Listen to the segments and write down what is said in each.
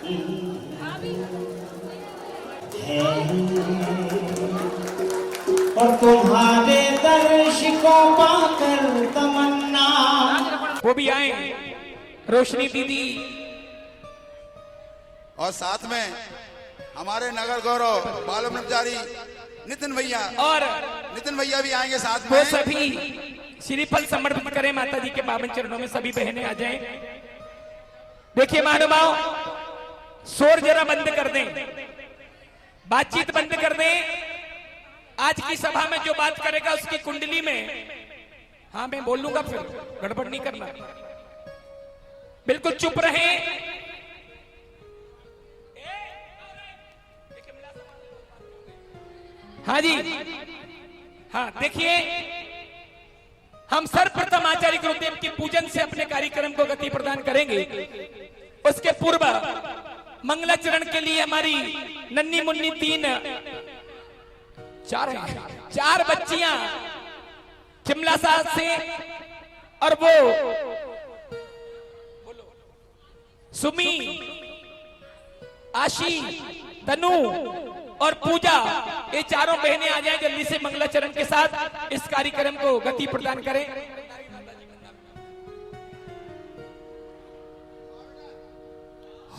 है और तुम्हारे दर्श को पाकर तमन्ना। वो भी आए, रोशनी दीदी और साथ में हमारे नगर गौरव बाल ब्रह्मचारी नितिन भैया, और नितिन भैया भी आएंगे साथ वो में। सभी श्रीफल समर्पित करें माता जी के पावन चरणों में। सभी बहनें आ जाएं। देखिए महानुभाव, शोर जरा बंद कर दें, बातचीत बंद कर दें। आज की सभा में जो बात करेगा उसकी कुंडली में, हाँ मैं बोलूंगा, फिर गड़बड़ नहीं करना, बिल्कुल चुप रहे। हाँ जी, हाँ देखिए, हम सर्वप्रथम आचार्य गुरुदेव के पूजन से अपने कार्यक्रम को गति प्रदान करेंगे। उसके पूर्व मंगलाचरण के लिए हमारी नन्ही मुन्नी चार बच्चियां चिमला साहब से, और वो सुमी, आशी, तनु और पूजा, ये चारों बहनें आ जाएं जल्दी से मंगलाचरण के साथ इस कार्यक्रम को गति प्रदान करें।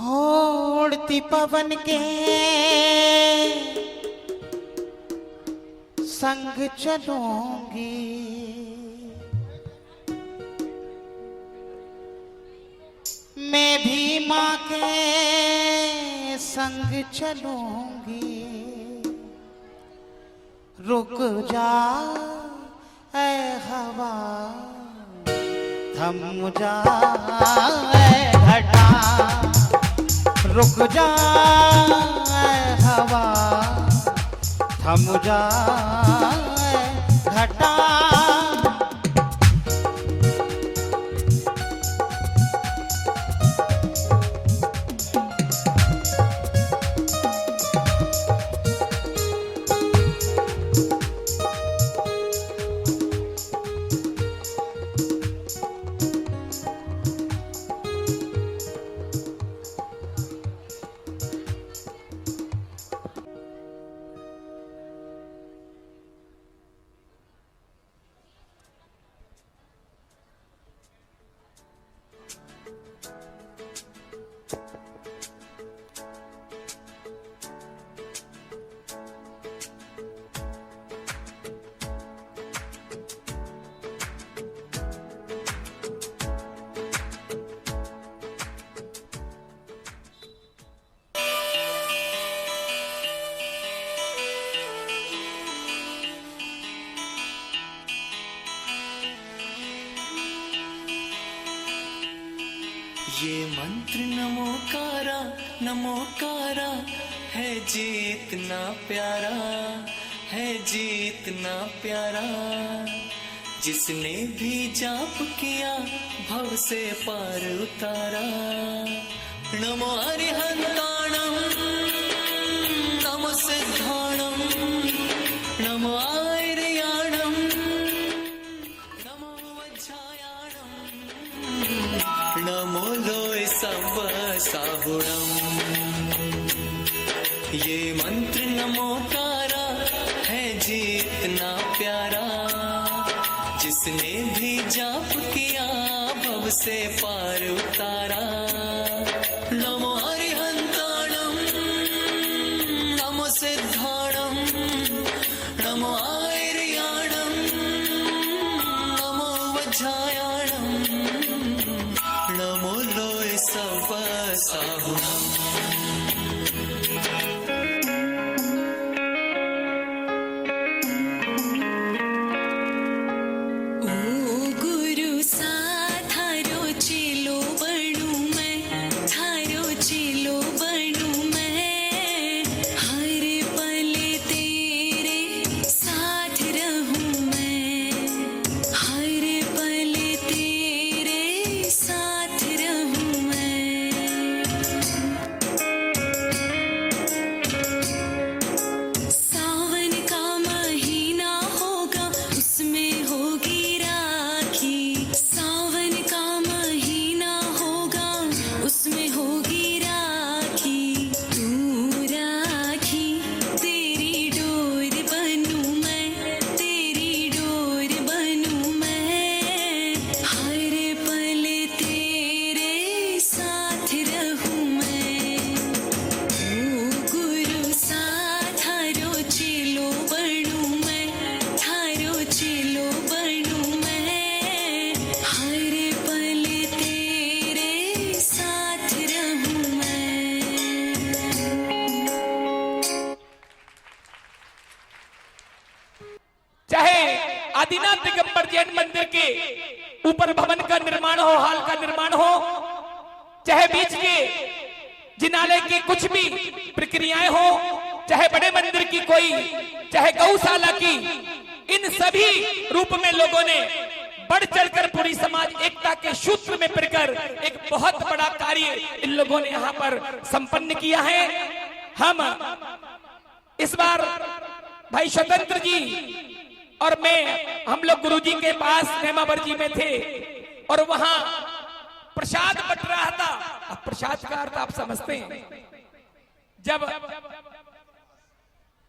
उड़ती पवन के संग चलूंगी, मैं भी माँ के संग चलूंगी। रुक जा ऐ हवा, थम जा ऐ घटा, रुक जा ऐ हवा, थम जा ऐ घटा। ये मंत्र नमोकारा है, जीतना प्यारा है, जीतना प्यारा। जिसने भी जाप किया भव से पार उतारा। नमो हरिहंताणम, नमो सिद्धाणम, नमो आर्याणम, नमो वज्रायाणम, नमो लोय सब साहुणम। ये मंत्र नमोकारा है, जीतना प्यारा। जिसने भी जाप किया भव से पार उतारा। नमो हरिहंताणम, नमो सिद्धाणम, नमो आर्याणम, नमो वज्रायाणम, नमो लोय सब साहुणम। मंदिर के ऊपर भवन का निर्माण हो, हॉल का निर्माण हो, चाहे बीच के जिनालय की कुछ भी प्रक्रियाएं हो, चाहे बड़े मंदिर की कोई, चाहे गौशाला की, इन सभी रूप में लोगों ने बढ़ चढ़कर पूरी समाज एकता के सूत्र में पिरकर एक बहुत बड़ा कार्य इन लोगों ने यहाँ पर संपन्न किया है। हम इस बार भाई स्वतंत्र जी और मैं, हम लोग गुरुजी के पास नेमावर जी में थे और वहां प्रसाद बट रहा था। अब प्रसाद का अर्थ आप समझते हैं, जब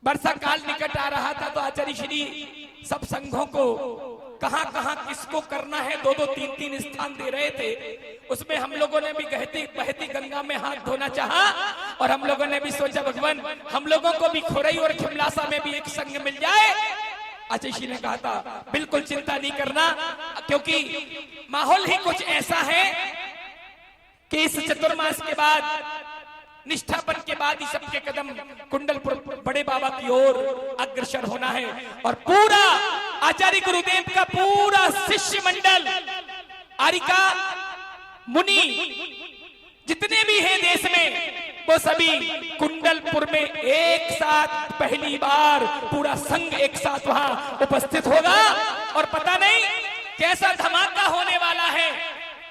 वर्षा काल निकट आ रहा था तो आचार्य श्री सब संघों को कहां कहां किसको करना है, 2-2, 3-3 स्थान दे रहे थे। उसमें हम लोगों ने भी बहती गंगा में हाथ धोना चाहा और हम लोगों ने भी सोचा भगवान हम लोगों को भी खोरई और खिमलासा में भी एक संघ मिल जाए। आचार्य श्री ने कहा था बिल्कुल चिंता नहीं करना, क्योंकि माहौल ही कुछ ऐसा है कि इस चतुर्मास के बाद, निष्ठापन के बाद ही सबके कदम कुंडलपुर बड़े बाबा की ओर अग्रसर होना है। और पूरा आचार्य गुरुदेव का पूरा शिष्य मंडल, आरिका मुनि जितने भी हैं देश में, वो सभी कुंडलपुर में एक साथ पहली बार पूरा संघ एक साथ वहां उपस्थित होगा। और पता नहीं कैसा धमाका होने वाला है।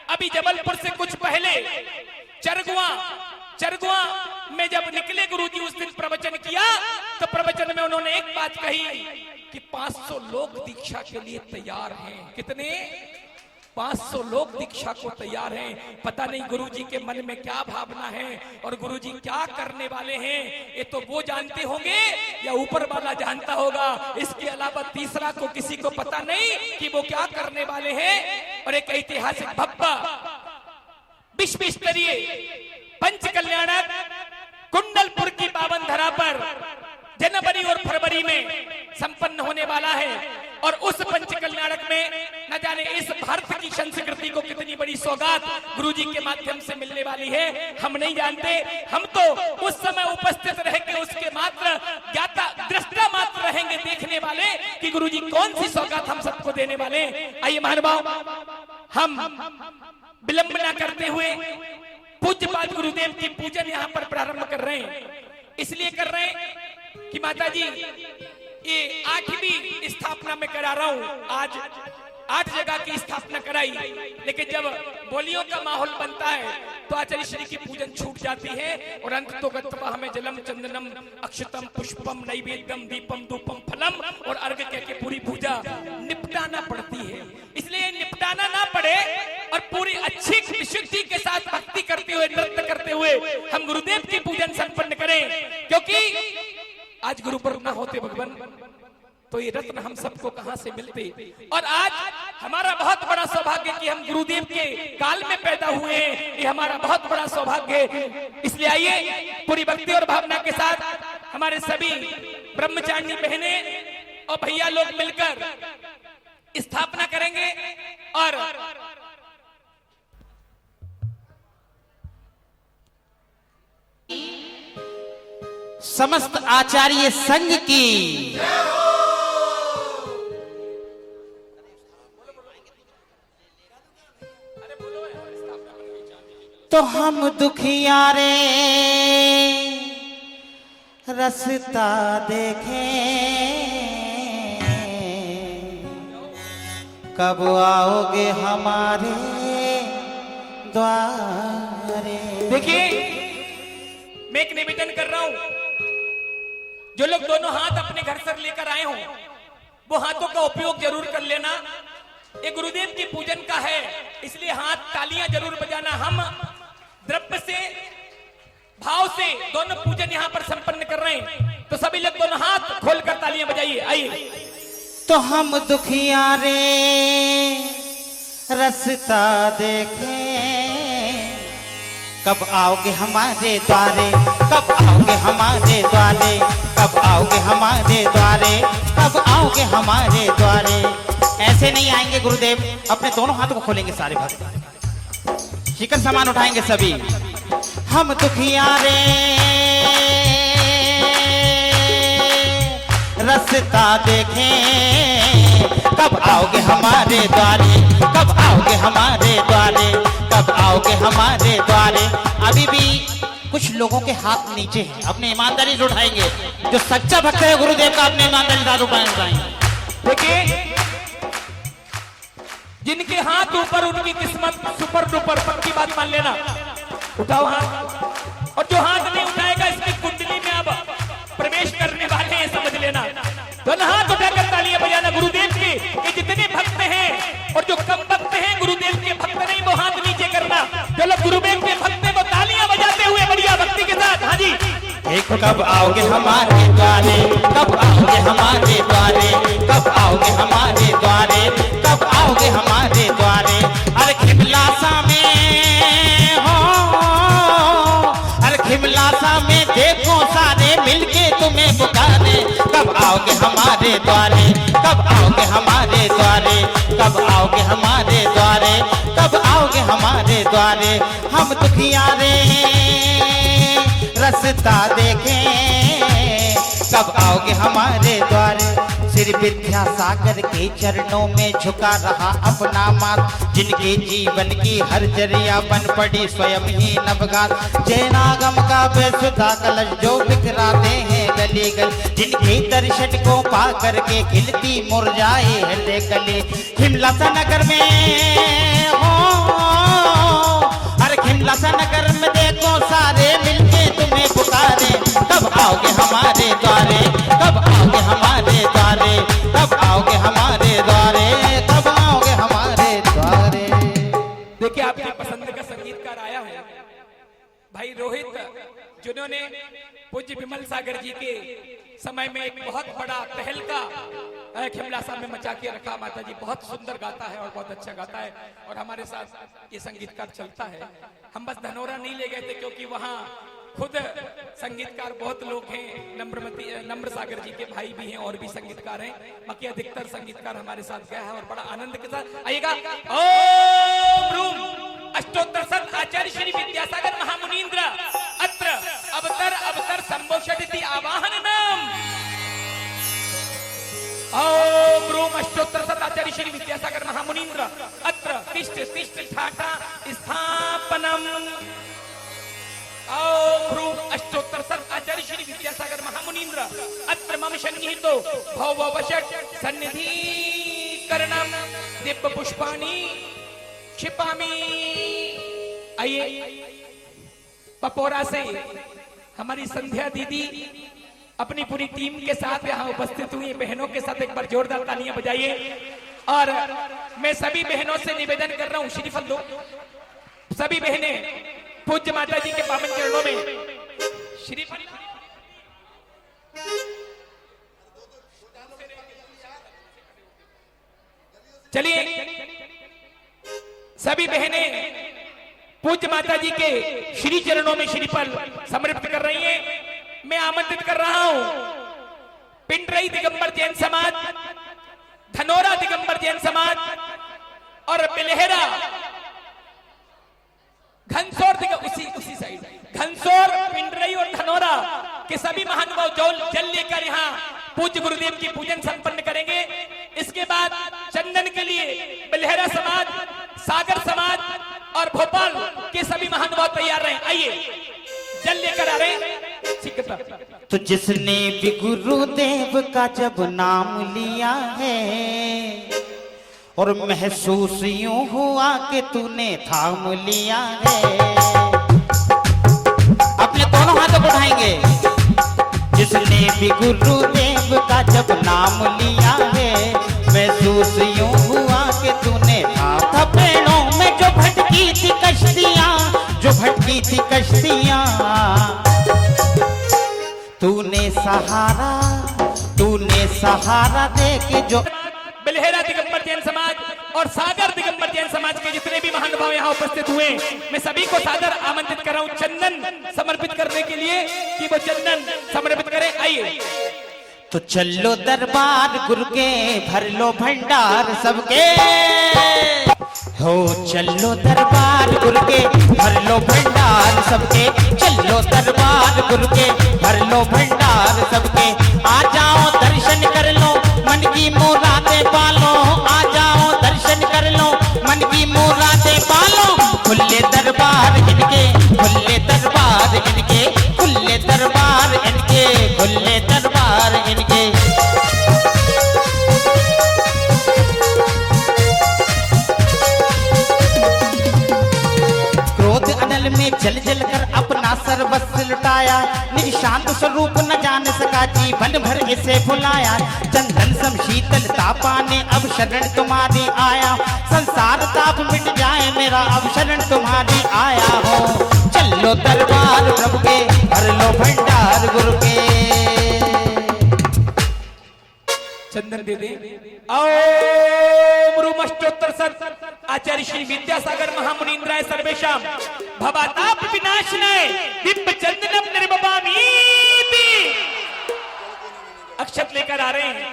अभी जबलपुर से कुछ पहले चरगुआ में जब निकले गुरुजी उस दिन प्रवचन किया, तो प्रवचन में उन्होंने एक बात कही कि 500 लोग दीक्षा के लिए तैयार हैं। कितने? 500 लोग दीक्षा को तैयार हैं। पता नहीं गुरुजी के मन में क्या भावना है और गुरुजी क्या करने वाले हैं, ये तो वो जानते होंगे या ऊपर वाला जानता होगा। इसके अलावा तीसरा को किसी को पता नहीं कि वो क्या करने वाले हैं। और एक ऐतिहासिक भव्य विश्व स्तरीय पंच कल्याणक कुंडलपुर की पावन धरा पर जनवरी और फरवरी में संपन्न होने वाला है। और उस पंच कल्याणक में न जाने इस भारत की संस्कृति को कितनी बड़ी सौगात गुरुजी के माध्यम से मिलने वाली है, हम नहीं जानते। हम तो उस समय उपस्थित रह के उसके मात्र ज्ञाता दृष्टा मात्र रहेंगे, देखने वाले कि गुरुजी कौन सी सौगात हम सबको देने वाले। आइए महानुभाव, हम विलंब न करते हुए पूज्यपाद गुरुदेव की पूजन यहाँ पर प्रारंभ कर रहे हैं। इसलिए कर रहे हैं कि माता जी ये 8वीं स्थापना में करा रहा हूं। आज 8 जगह की स्थापना कराई, लेकिन जब बोलियों का माहौल बनता है तो आचार्य श्री की पूजन छूट जाती है। और अंत तो गत्वा हमें जलम चंदनम अक्षतम पुष्पम नैवेद्यम दीपम धूपम फलम और अर्घ कह के पूरी पूजा निपटाना पड़ती है। इसलिए निपटाना ना पड़े और पूरी अच्छी विशुद्धि के साथ भक्ति करते हुए, नृत्य करते हुए हम गुरुदेव की पूजन संपन्न करें। क्योंकि आज गुरु पर्व न होते भगवान तो ये रत्न हम सबको कहां से मिलते। और आज हमारा बहुत बड़ा सौभाग्य कि हम गुरुदेव के काल में पैदा हुए हैं, ये हमारा बहुत बड़ा सौभाग्य है। इसलिए आइए पूरी भक्ति और भावना के साथ हमारे सभी ब्रह्मचारिणी बहनें और भैया लोग मिलकर स्थापना करेंगे। और समस्त आचार्य संघ की तो हम दुखियारे रास्ता देखें, कब आओगे हमारे द्वारे। देखिए मैं एक निवेदन कर रहा हूं, जो लोग दोनों हाथ अपने घर से लेकर आए हों वो हाथों का उपयोग जरूर कर लेना। ये गुरुदेव की पूजन का है, इसलिए हाथ तालियां जरूर बजाना। हम द्रव्य से, भाव से दोनों पूजन यहाँ पर संपन्न कर रहे हैं, तो सभी लोग दोनों हाथ खोलकर तालियां बजाइए। आइए। तो हम दुखियारे रास्ता देखें, कब आओगे हमारे द्वारे, कब आओगे हमारे द्वारे, कब आओगे हमारे द्वारे, कब आओगे हमारे द्वारे। ऐसे नहीं आएंगे गुरुदेव, अपने दोनों हाथों को खोलेंगे सारे भक्त, शिखर सामान उठाएंगे सभी। हम दुखियारे रास्ता देखें, कब आओगे हमारे द्वारे, कब आओगे हमारे द्वारे, कब आओगे हमारे द्वारे। अभी भी कुछ लोगों के हाथ नीचे हैं, अपनी ईमानदारी से उठाएंगे। जो सच्चा भक्त है गुरुदेव का, अपने ईमानदारी से उठाएंगे। देखिए, जिनके हाथ ऊपर उनकी किस्मत सुपर डुपर, पक्की बात मान लेना। उठाओ हाथ, और जो हाथ नहीं उठाएगा इसकी कुंडली में अब प्रवेश करने वाले हैं, समझ लेना। दोनों हाथ उठाकर तालियां बजाना गुरुदेव के। ये जितने भक्त हैं और जो कम भक्त हैं गुरुदेव के भक्त नहीं, वो हाथ नीचे करना। जो लोग गुरुदेव के भक्त हैं वो तालियां बजाते हुए बढ़िया भक्ति के साथ। हाँ जी। एक कब आओगे हमारे द्वारे, कब आओगे हमारे द्वारे, कब आओगे हमारे द्वारे, कब आओगे हमारे द्वारे। अरे खिमलासा में हो, अरे खिमलासा में देखो सारे मिलके तुम्हें पुकारे। कब आओगे हमारे द्वारे, कब आओगे हमारे द्वारे, कब आओगे हमारे द्वारे, कब आओगे हमारे द्वारे। हम दुखियारे रास्ता देखें, कब आओगे हमारे द्वारे। श्री विद्यासागर के चरणों में झुका रहा अपना माथ, जिनके जीवन की हर जरिया बन पड़ी स्वयं ही नवगात। जैनागम का बेसुधा कलश जो बिखराते हैं गली गल, जिनके दर्शन को पा करके खिलती मुरझाए हृदय कली। खिमलासा नगर में हो, अरे खिमलासा नगर में देखो सारे मिलके तुम्हें पुकारे। कब आओगे हमारे द्वारे, कब आओगे हमारे द्वारे, कब आओगे हमारे द्वारे, कब आओगे हमारे द्वारे। देखिए, आपकी पसंद का संगीतकार आया है भाई रोहित, जिन्होंने पूज्य विमल सागर जी के समय में एक बहुत बड़ा तहलका खिमलासा में मचा के रखा। माता जी बहुत सुंदर गाता है और बहुत अच्छा गाता है, और हमारे साथ ये संगीतकार चलता है। हम बस धनोरा नहीं ले गए थे क्योंकि वहाँ खुद संगीतकार बहुत लोग हैं। नम्र सागर जी के भाई भी हैं और भी संगीतकार हैं। बाकी अधिकतर संगीतकार हमारे साथ गया है और बड़ा आनंद के साथ आइएगा। ओम रूम अष्टोत्तर सत आचार्य श्री विद्यासागर महामुनीन्द्र अत्र अवतर अवतर संभोषति आवाहन नाम। ओम रूम अष्टोत्तर सत आचार्य श्री विद्यासागर महामुनीन्द्र अत्र तिष्ठ तिष्ठ ठाठा स्थापनम। ओम ह्रूम अष्टोत्तर सत आचार्य श्री विद्यासागर महामुनीन्द्र अत्र मम सन्निहितो भववशट सन्निधि करणम दिव्य पुष्पाणि क्षिपामि। आइए, पपोरा से हमारी संध्या दीदी अपनी पूरी टीम के साथ यहाँ उपस्थित हुई बहनों के साथ एक बार जोरदार तालियां बजाइए। और मैं सभी बहनों से निवेदन कर रहा हूँ, श्रीफल दो। सभी बहनें पूज्य माता जी के पावन चरणों में श्रीफल। चलिए, सभी बहनें पूज्य माता जी के श्री चरणों में श्रीफल समर्पित कर रही हैं। मैं आमंत्रित कर रहा हूं पिंडरई दिगंबर जैन समाज, धनोरा दिगंबर जैन समाज और बिलहेरा घनसोर उसी साइड घनसोर, पिंडरई और धनोरा के सभी महानुभाव जल लेकर यहाँ पूज्य गुरुदेव की पूजन संपन्न करेंगे। इसके बाद चंदन के लिए बिलहेरा समाज, सागर समाज और भोपाल के सभी महानुभाव तैयार रहे। आइए, जल लेकर आ रहे हैं। तो जिसने भी गुरुदेव का जब नाम लिया है और महसूस यूं हुआ कि तूने थाम लिया है। अपने दोनों हाथों को उठाएंगे। जिसने भी गुरुदेव का जब नाम लिया है, महसूस यूं हुआ कि तूने थाम। पेड़ों में जो भटकी थी कश्तियां, जो भटकी थी कश्तियां, तूने सहारा दे के जो। बिलहेरा दिगंबर जैन समाज और सागर दिगंबर जैन समाज के जितने भी महानुभाव यहाँ उपस्थित हुए, मैं सभी को सादर आमंत्रित कर रहा हूँ चंदन समर्पित करने के लिए कि वो चंदन समर्पित करें। आइए, तो चलो दरबार गुरु के, भर लो भंडार सबके हो। चलो दरबार गुरु के, भर लो भंडार सबके। चलो दरबार गुरु के, भर लो भंडार सबके। आ जाओ दर्शन कर लो, मन की मुरादें पालो। दरबार इनके, खुले दरबार इनके, खुले दरबार इनके, खुले दरबार इनके। क्रोध अनल में जल जल कर अपना सर्वस्व लुटाया, निज शांत स्वरूप न जान सका जीवन भर इसे भुलाया। चंदन सम शीतलता पाने अब शरण तुम्हारी आया, संसार ताप मिट जाए मेरा अब शरण तुम्हारी आया हो। चलो दरबार प्रभु के, भर लो भंडार गुरु के। चंदन दे दे। ओम रूमष्टोत्तर सत आचार्य श्री विद्यासागर महामुनीन्द्राय सर्वेशाम भवाताप विनाशनाय दिव्य चंदनम निर्ममामि। अक्षत लेकर आ रहे हैं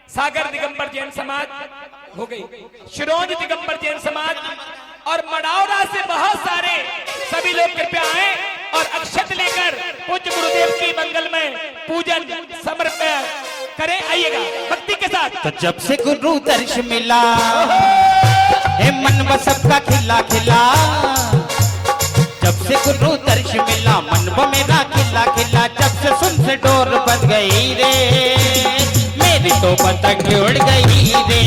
सागर दिगंबर जैन समाज हो गई, शिरोंज दिगंबर जैन समाज और मडावरा से बहुत सारे सभी लोग कृपया आए और अक्षत लेकर पूज्य गुरुदेव की मंगलमय पूजन समर्पण करें। आइएगा भक्ति के साथ। तो जब से गुरु दर्श मिला हे मन व सबका खिला खिला, जब से गुरु दर्श मिला मन व मेरा खिला खिला। जब से सुन से डोर बंध गई रे, मेरी तो पतंग उड़ गई रे,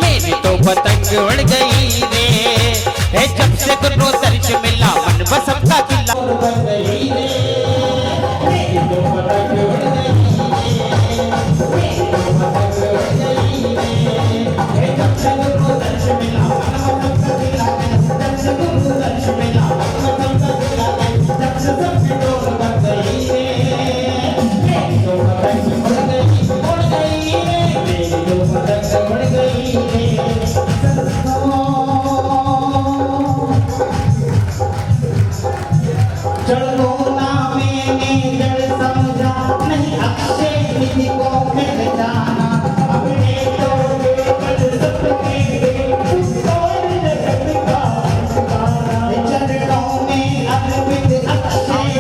मेरी तो पतंग उड़ गई रे। हे जब से गुरु दर्श मिला मन व सबका खिला बंध गई रे, मेरी तो पतंग उड़ गई रे, मेरी तो पतंग उड़ गई रे। हे जब से गुरु दर्श मिला मन व सबका खिला खिला, जब से गुरु दर्श मिला मन व सबका खिला खिला। जब से सबसे डोर बंध गई रे, मेरी तो पतंग उड़ गई रे, मेरी तो पतंग उड़ गई रे। जड़ो ना मैंने जड़ समझा, नहीं अक्षय निधि को मिल जाना। अपने तो केवल सबके और जगत का चरणों में अर्पित अक्षय,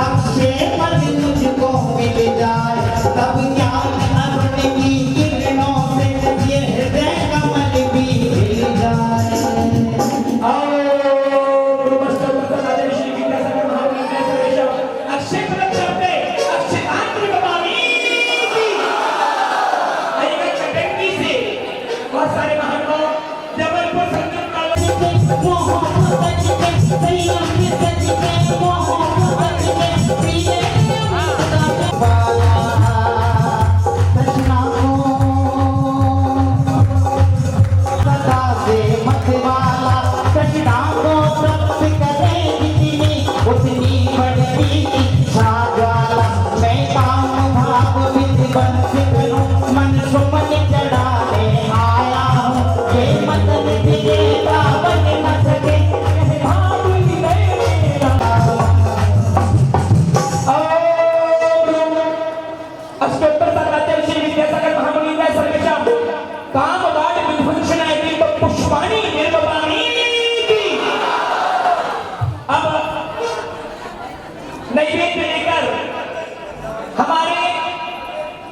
अक्षय पर मुझको मिल जाए, तब ज्ञान अरुण की किरणों से ये हृदय कमल भी खिल जाए। नैवेद्य लेकर हमारे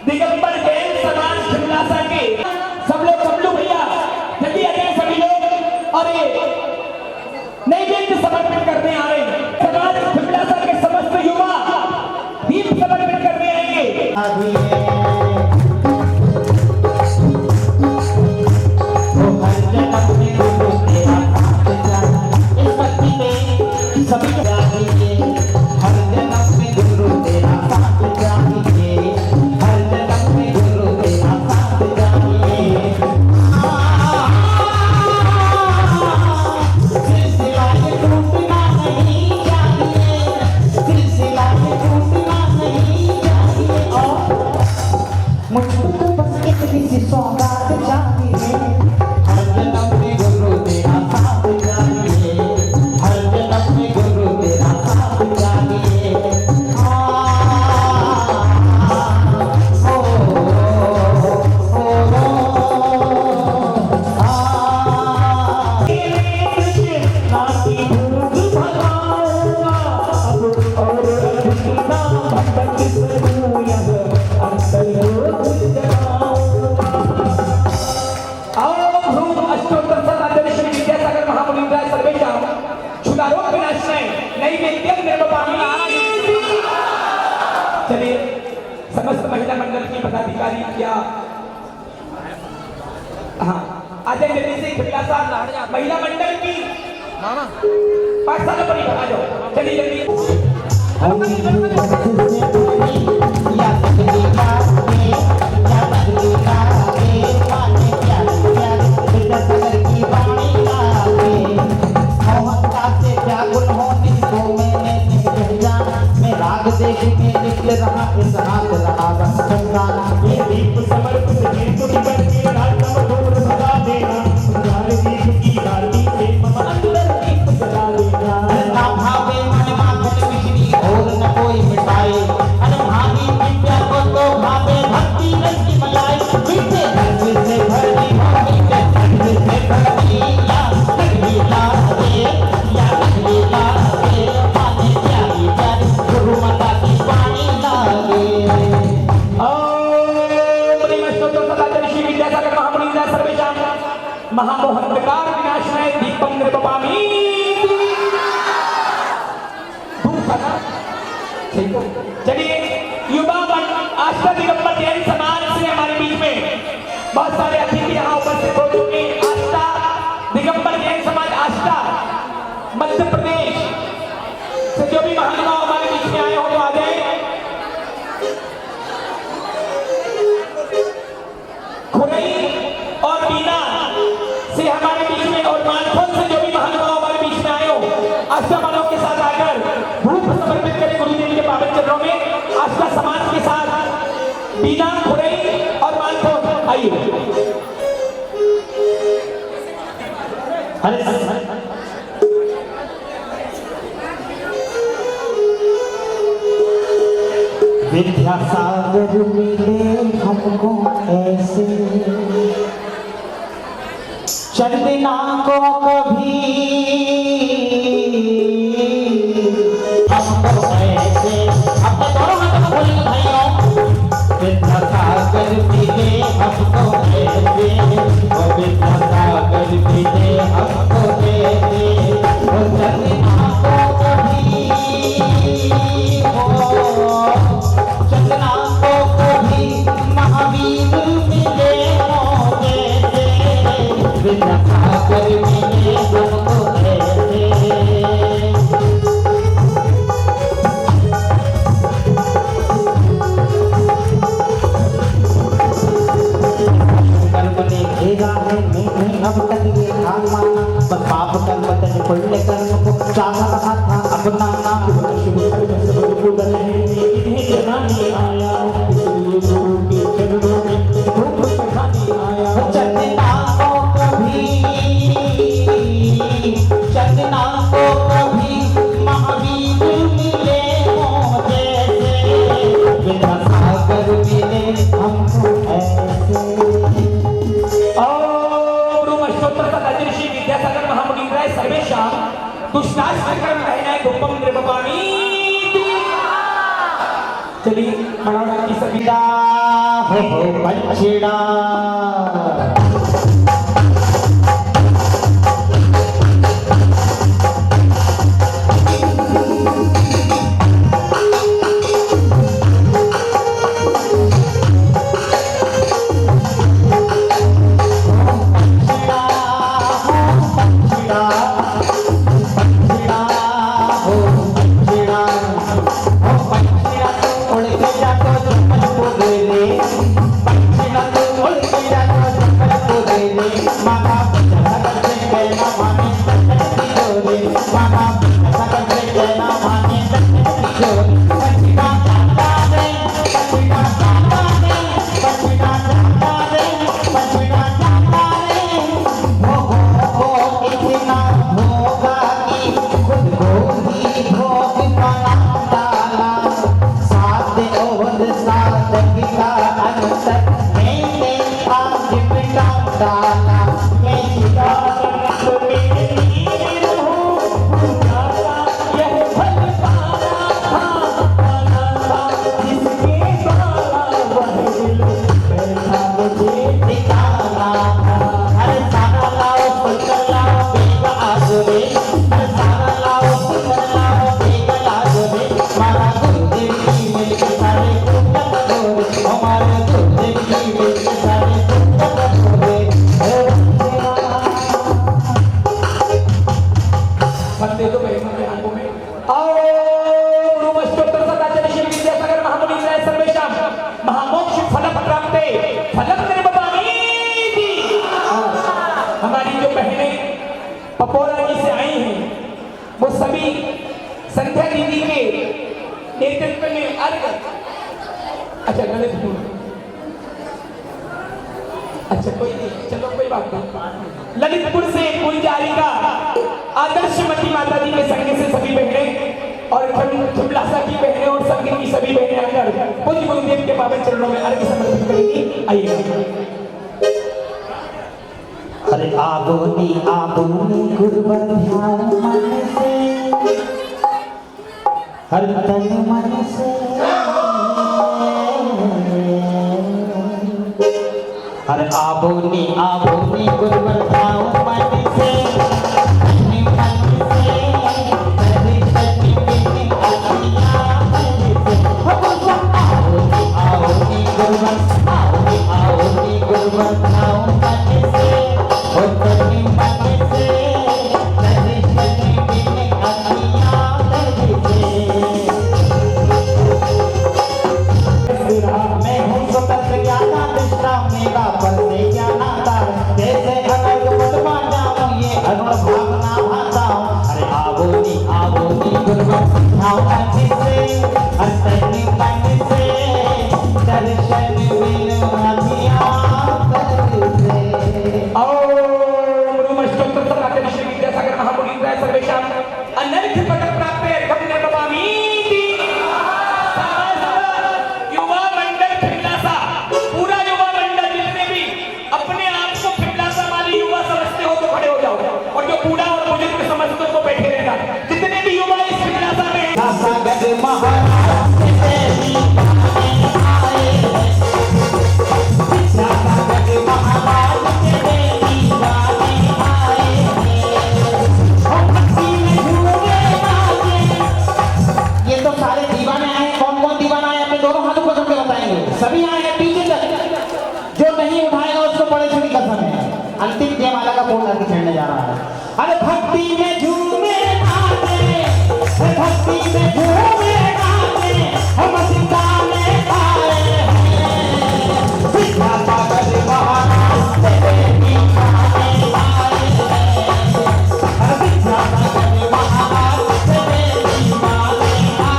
दिगंबर जैन समाज शिमलासा के सब लोग भैया जल्दी आ जाए सभी लोग और ये नैवेद्य समर्पित करने आ रहे हैं। समाज शिमलासा के समस्त युवा दीप समर्पित करने आएंगे। नित्यम निर्वपामि। चलिए समस्त महिला मंडल की पदाधिकारी क्या हाँ आ जाए जल्दी से खिला साहब महिला मंडल की मामा पाठशाला पर ही आ जाओ चलिए जल्दी। देश में निकल रहा इस हाथ रहा बस गंगा ये दीप समर्पित गीत बन के रातम दूर भगा देना प्यार दीप की बाती से मम अंदर दीप जला देना ना भावे मन माखन मिश्री और न कोई मिठाई अनभागी विद्या को तो भावे भक्ति रस मलाई मीठे रंग से भरी मीठे रंग से भरी या लीला रे या लीला रे पाने प्यारी प्यारी गुरु माता महामोहंकार विनाशनाय दीपम निर्वपामि। चलिए युवा आस्था दिगंबर जैन समाज से हमारे बीच में बहुत सारे अतिथि यहाँ उपस्थित हो चुके। आस्था दिगंबर जैन समाज आस्था मध्य प्रदेश से जो भी महानुभाव हमारे बीच में आए हो तो आ जाए। खुरई और बीना से हमारे बीच में और मानखोल से जो भी महानुभाव हमारे बीच में आए हो आस्था मानव के साथ आकर धूप समर्पित करें गुरुदेव के पावन चरणों में। आस्था समाज के साथ बीना खुरई और मानखोल आइए। विद्यासागर मिले हमको ऐसे चंदना को कभी हमको ऐसे अपने दोनों हाथों को खोलेंगे भाइयों। विद्यासागर मिले हमको ऐसे और विद्यासागर मिले हमको ऐसे और चंदना को कभी चंदना को कभी महावीर मिले हो जैसे विद्यासागर मिले हमको ऐसे। कर्म ने घेरा है मैंने अब तक ये ठान माना बस पाप कर्म तन पुण्य कर्म को चाह रहा था अपना नाम शुभ कर्म सब पूर्ण है इन्हें जनाने आया इसलिए गुरु के चरणों में धूप चढ़ाने आया। चंदना को कभी महावीर मिले हो जैसे विद्यासागर मिले हमको ऐसे। विद्यासागर महामुनीन्द्राय सर्वेषां दुष्टाश्रयं रहनाय धूपम निर्वपामि। चलिए मनाना की सविता हो पंछिड़ा गुरुमष्टोत्तर सदाचार्य श्री विद्यासागर महामुनींद्राय सर्वेषां महामोक्ष फल प्राप्ते फलम निर्वपामि। हमारी जो बहनें पपोरा जी से आई हैं वो सभी संध्या दीदी के नेतृत्व में अर्घ, अच्छा गलत हुआ, अच्छा कोई नहीं, चलो कोई बात नहीं। ललितपुर से कुंजारिका आदर्शमती माता जी के संग से सभी बहनें और खिमलासा की बहनें और संग की सभी बहनें आकर पूज्य गुरुदेव के पावन चरणों में अर्घ्य समर्पित करेंगी। आइए। अरे आबोनी गुरुवर ध्यान मन से, हर तन मन से, अरे आबोनी गुरुवर ध्यान मन से, अंतिम जयमाला का बोल करके खेलने जा रहा है। अरे भक्ति में झूमे नाचे, भक्ति में झूमे नाचे, हम सीता में आए हैं, सीता पागल महाराज तेरी आए हैं, अरे सीता पागल महाराज तेरी आए हैं,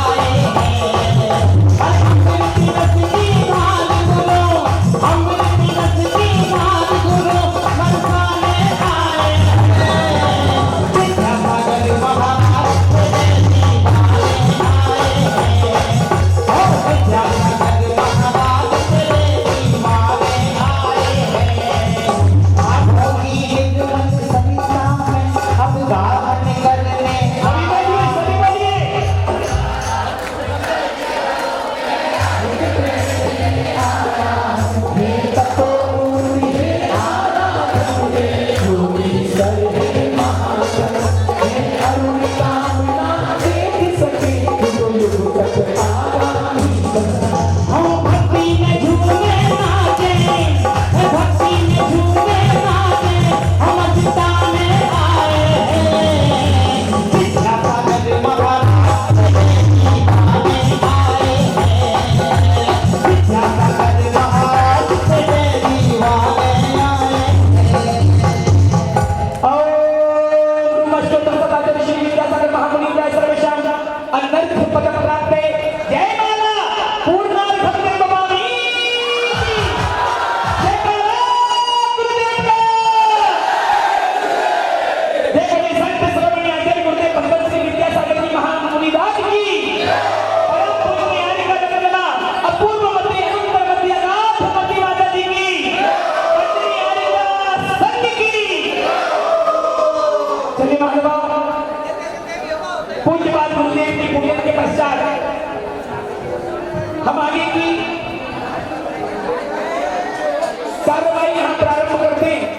अरे अमृत रस की धार गुरु, अमृत रस की धार गुरु, हम आगे की कार्रवाई हम प्रारंभ करते हैं।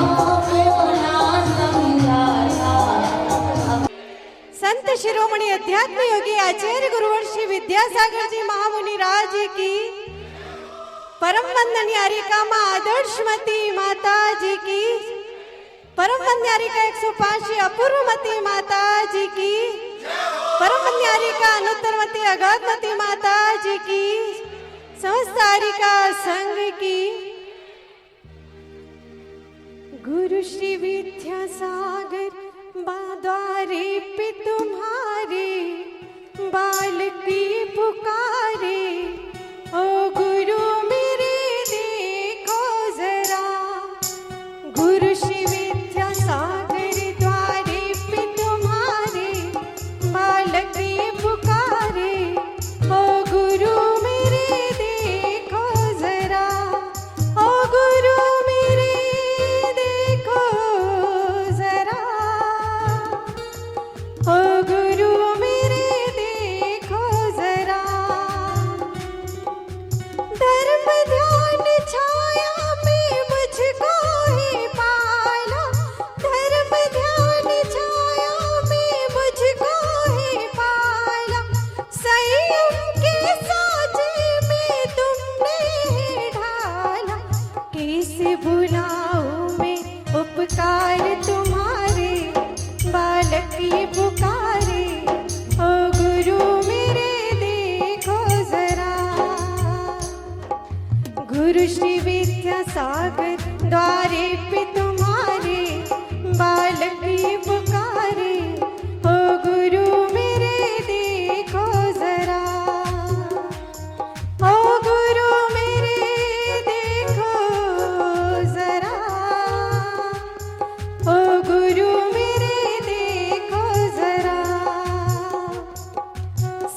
अपनों को ना शिरोमणि अध्यात्म योगी आचार्य गुरुवर श्री विद्यासागर जी महामुनि राज की, परम वंदनीय हरिका माँ आदर्शमती माता जी की, परम वंदनीय हरिका 105 अपूर्वमती माता जी की, परम वंदनीय हरिका अनुत्तरमती अगाधमती माता जी की, समस्त हरिका संघ की। गुरु श्री विद्यासागर द्वारे पे तुम्हारे बाल की पुकारे, ओ गुरु मेरे देखो जरा। गुरु श्री विद्यासागर द्वारे पे तुम्हारे बाल की पुकारे, ओ गुरु मेरे देखो जरा, ओ गुरु मेरे देखो जरा, ओ गुरु मेरे देखो जरा। धर्म ध्यान छाया में मुझको ही पाला, धर्म ध्यान छाया में मुझको ही पाला, संयम के साजे में तुमने ढाला। कैसे भुलाऊं मैं उपकार तुम्हारे, बालक ये पुकारे, ओ गुरु मेरे देखो जरा। गुरु श्री विद्यासागर द्वारे पे तुम्हारे बालक ये पुकारे, ओ गुरु मेरे देखो जरा, ओ गुरु मेरे देखो जरा, ओ गुरु मेरे देखो जरा।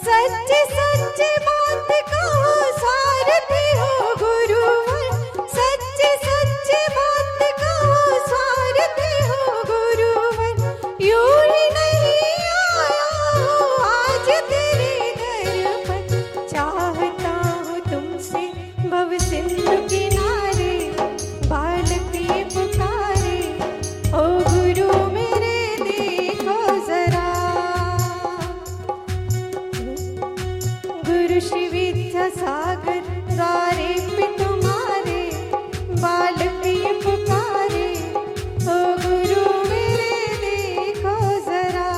सच्ची सच्ची बात कहो सारथी हो गुरुवर, सच्ची सच्ची बात कहो सारथी हो गुरुवर। यूं ही नहीं आया हूँ आज तेरे दर पर, चाहता हूँ तुमसे भव सिंधु किनारे, बालक ये पुकारे, ओ गुरु मेरे देखो जरा। गुरु श्री विद्यासागर द्वारे पे तुम्हारे बालक ये पुकारे, ओ गुरु मेरे देखो जरा,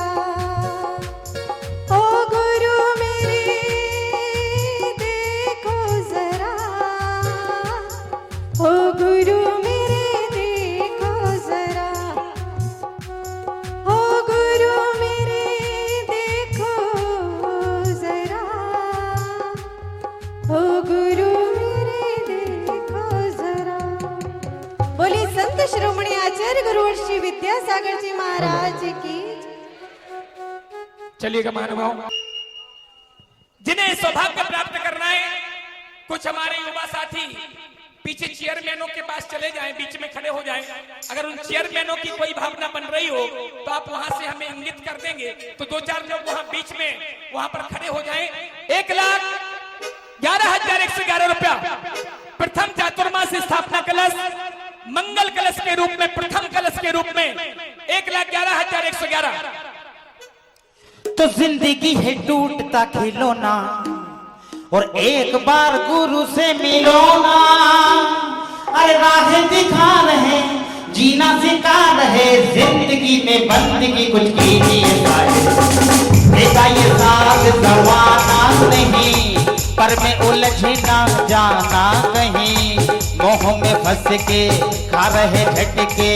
ओ गुरु मेरे देखो जरा, ओ गुरु मेरे देखो जरा, ओ गुरु मेरे देखो जरा, ओ गुरु मेरे देखो जरा। बोली संत शिरोमणि आचार्य गुरुवर श्री विद्यासागर जी महाराज की। चलिएगा महानुभाव, जिन्हें सौभाग्य प्राप्त करना है, कुछ हमारे युवा साथी पीछे चेयरमैनों के पास चले जाएं, बीच में खड़े हो जाएं। अगर उन चेयरमैनों की कोई भावना बन रही हो तो आप वहां से हमें इंगित कर देंगे, तो 2-4 लोग वहां बीच में वहां पर खड़े हो जाएं। 1,11,111 रुपया प्रथम चातुर्मास स्थापना कलश, मंगल कलश के रूप में, प्रथम कलश के रूप में 1,11,111। तो जिंदगी है टूटता खिलौना, और एक बार गुरु से मिलो ना। अरे राह दिखा रहे, जीना सिखा रहे, जिंदगी में बंदगी कुछ कीजिए बेटा, ये साथ जमाना नहीं, पर में उलझना जाना कहीं, मोह में फंस के खा रहे झटके,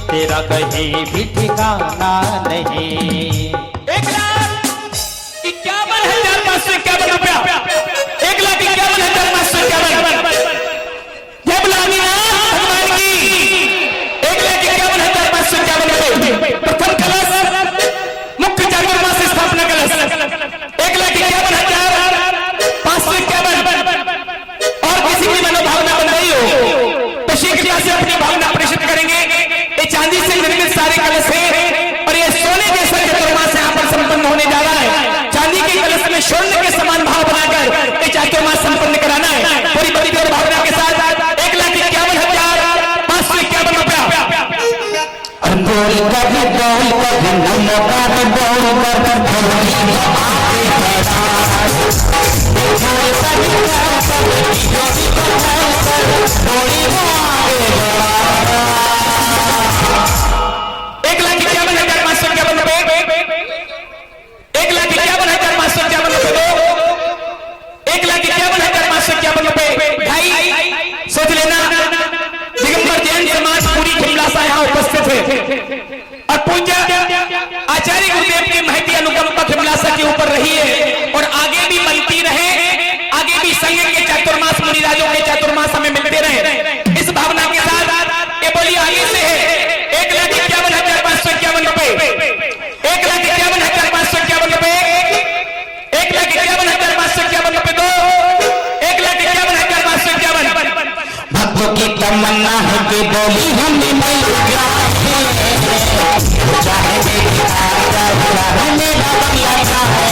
तेरा कहीं भी ठिकाना नहीं। 1,51,551 रुपया, 1,51,551। जय बुलानी भगवान की। 1,51,551 रुपये प्रथम कलश, मुख्य चातुर्मास स्थापना कलश 1,51,551। और किसी की मनोभावना बन रही हो तो शीघ्रता से अपनी भावना प्रेषित करेंगे। ये चांदी से निर्मित सारे कलश है, और ये सोने जैसा चातुर्मास यहाँ पर संपन्न होने जा रहा है। चांदी के कलश में स्वर्ण के समान भाव बनाकर ये चातुर्मास संपन्न कराना है। पूरी बड़ी और भावना के साथ 1,51,551 रुपया। बोल कर नमकार बोल कर सोच लेना दिगंबर जैन समाज पूरी खिमलासा यहाँ उपस्थित है और पूज्य आचार्य गुरुदेव की महती अनुकंपा खिमलासा के ऊपर रही है और आगे भी बनती रहे, आगे भी संघ के चातुर्मास मुनिराजों के चातुर्मास हमें मिलते रहे। इस भावना के साथ ये बोली आगे से है 1,51,551 रुपए, 1,51,551 रुपए, 1,51,551 रुपए दो, 1,51,551। भक्तों की तमन्ना है कि बोली हमें मिल जाए, चाहे मेरा बंगला चाहे,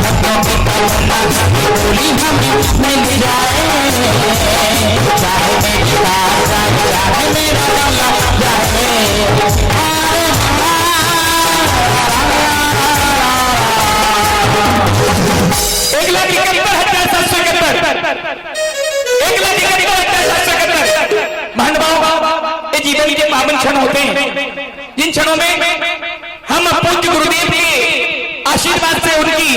भक्तों की तमन्ना है कि बोली हमें मिल जाए, चाहे मेरा बंगला चाहे। जीवन के पावन क्षण होते हैं जिन क्षणों में हम पूज्य गुरुदेव के आशीर्वाद से उनकी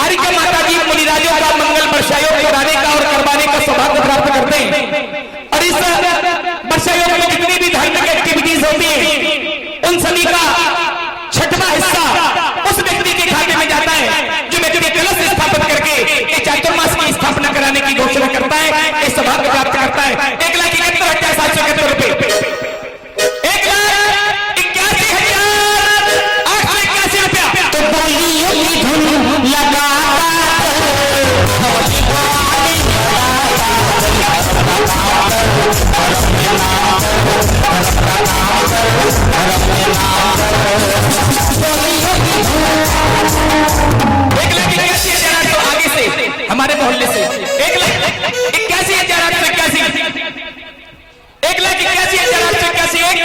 आर्य माता जी मुनिराजों का मंगल वर्षायोग कराने का और करवाने का सौभाग्य प्राप्त करते हैं। और इस वर्षायोग में जितनी भी धार्मिक एक्टिविटीज होती है उन सभी का 6वां हिस्सा उस व्यक्ति के खाते में जाता है जो व्यक्ति कलश स्थापित करके चातुर्मास की स्थापना कराने की घोषणा करता है, इस सौभाग्य प्राप्त करता है। 1,71,771 रुपए, 1,81,881 रुपया। तो बोलिए धुन लगा हमारे मोहल्ले से 1,81,881, 1,81,881।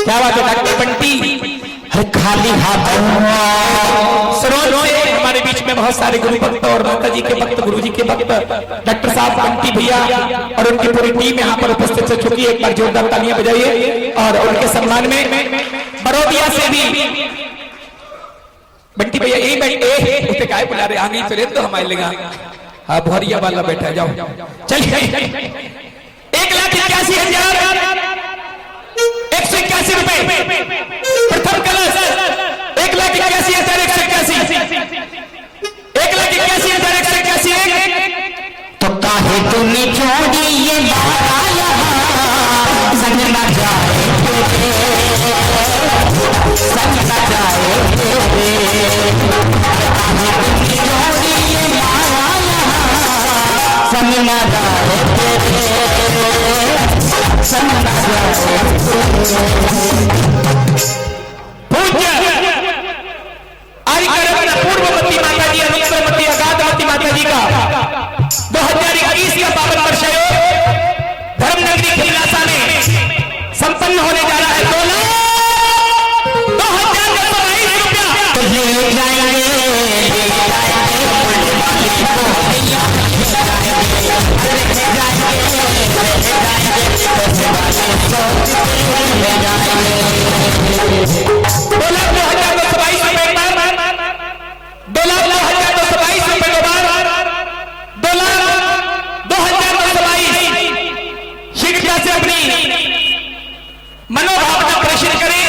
क्या बात है डॉक्टर बंटी? खाली हाथों सरोज से हमारे बीच में बहुत सारे गुरु भक्त और माता जी के भक्त, गुरु जी के भक्त, डॉक्टर साहब बंटी भैया और उनकी पूरी टीम यहाँ पर उपस्थित हो चुकी है। एक बार जोरदार तालियां बजाइए। और उनके सम्मान में बड़ौदिया से भी बंटी भैया यही बैठे काय बुला रहे आगे चले तो हमारे लगा। हाँ भौरिया वाला बैठा जाओ चलिए। 1,81,181 रुपए प्रथम कलश, 1,81,181, 1,81,181। तो काहे तूने छोड़ी ये मारा यहाँ, संग न जाए संग न जाए छोड़ी ये मारा यहाँ, संग न जाए संग न जाए। पूर्ववती माता जी, अनुत्तरवती अगाधवती माता जी का 2021 का पावन वर्षायोग धर्मनगरी खिमलासा में संपन्न होने जा रहा है। 2,222 रुपया शीघ्रता से अपनी मनोभावना प्रेषित करें।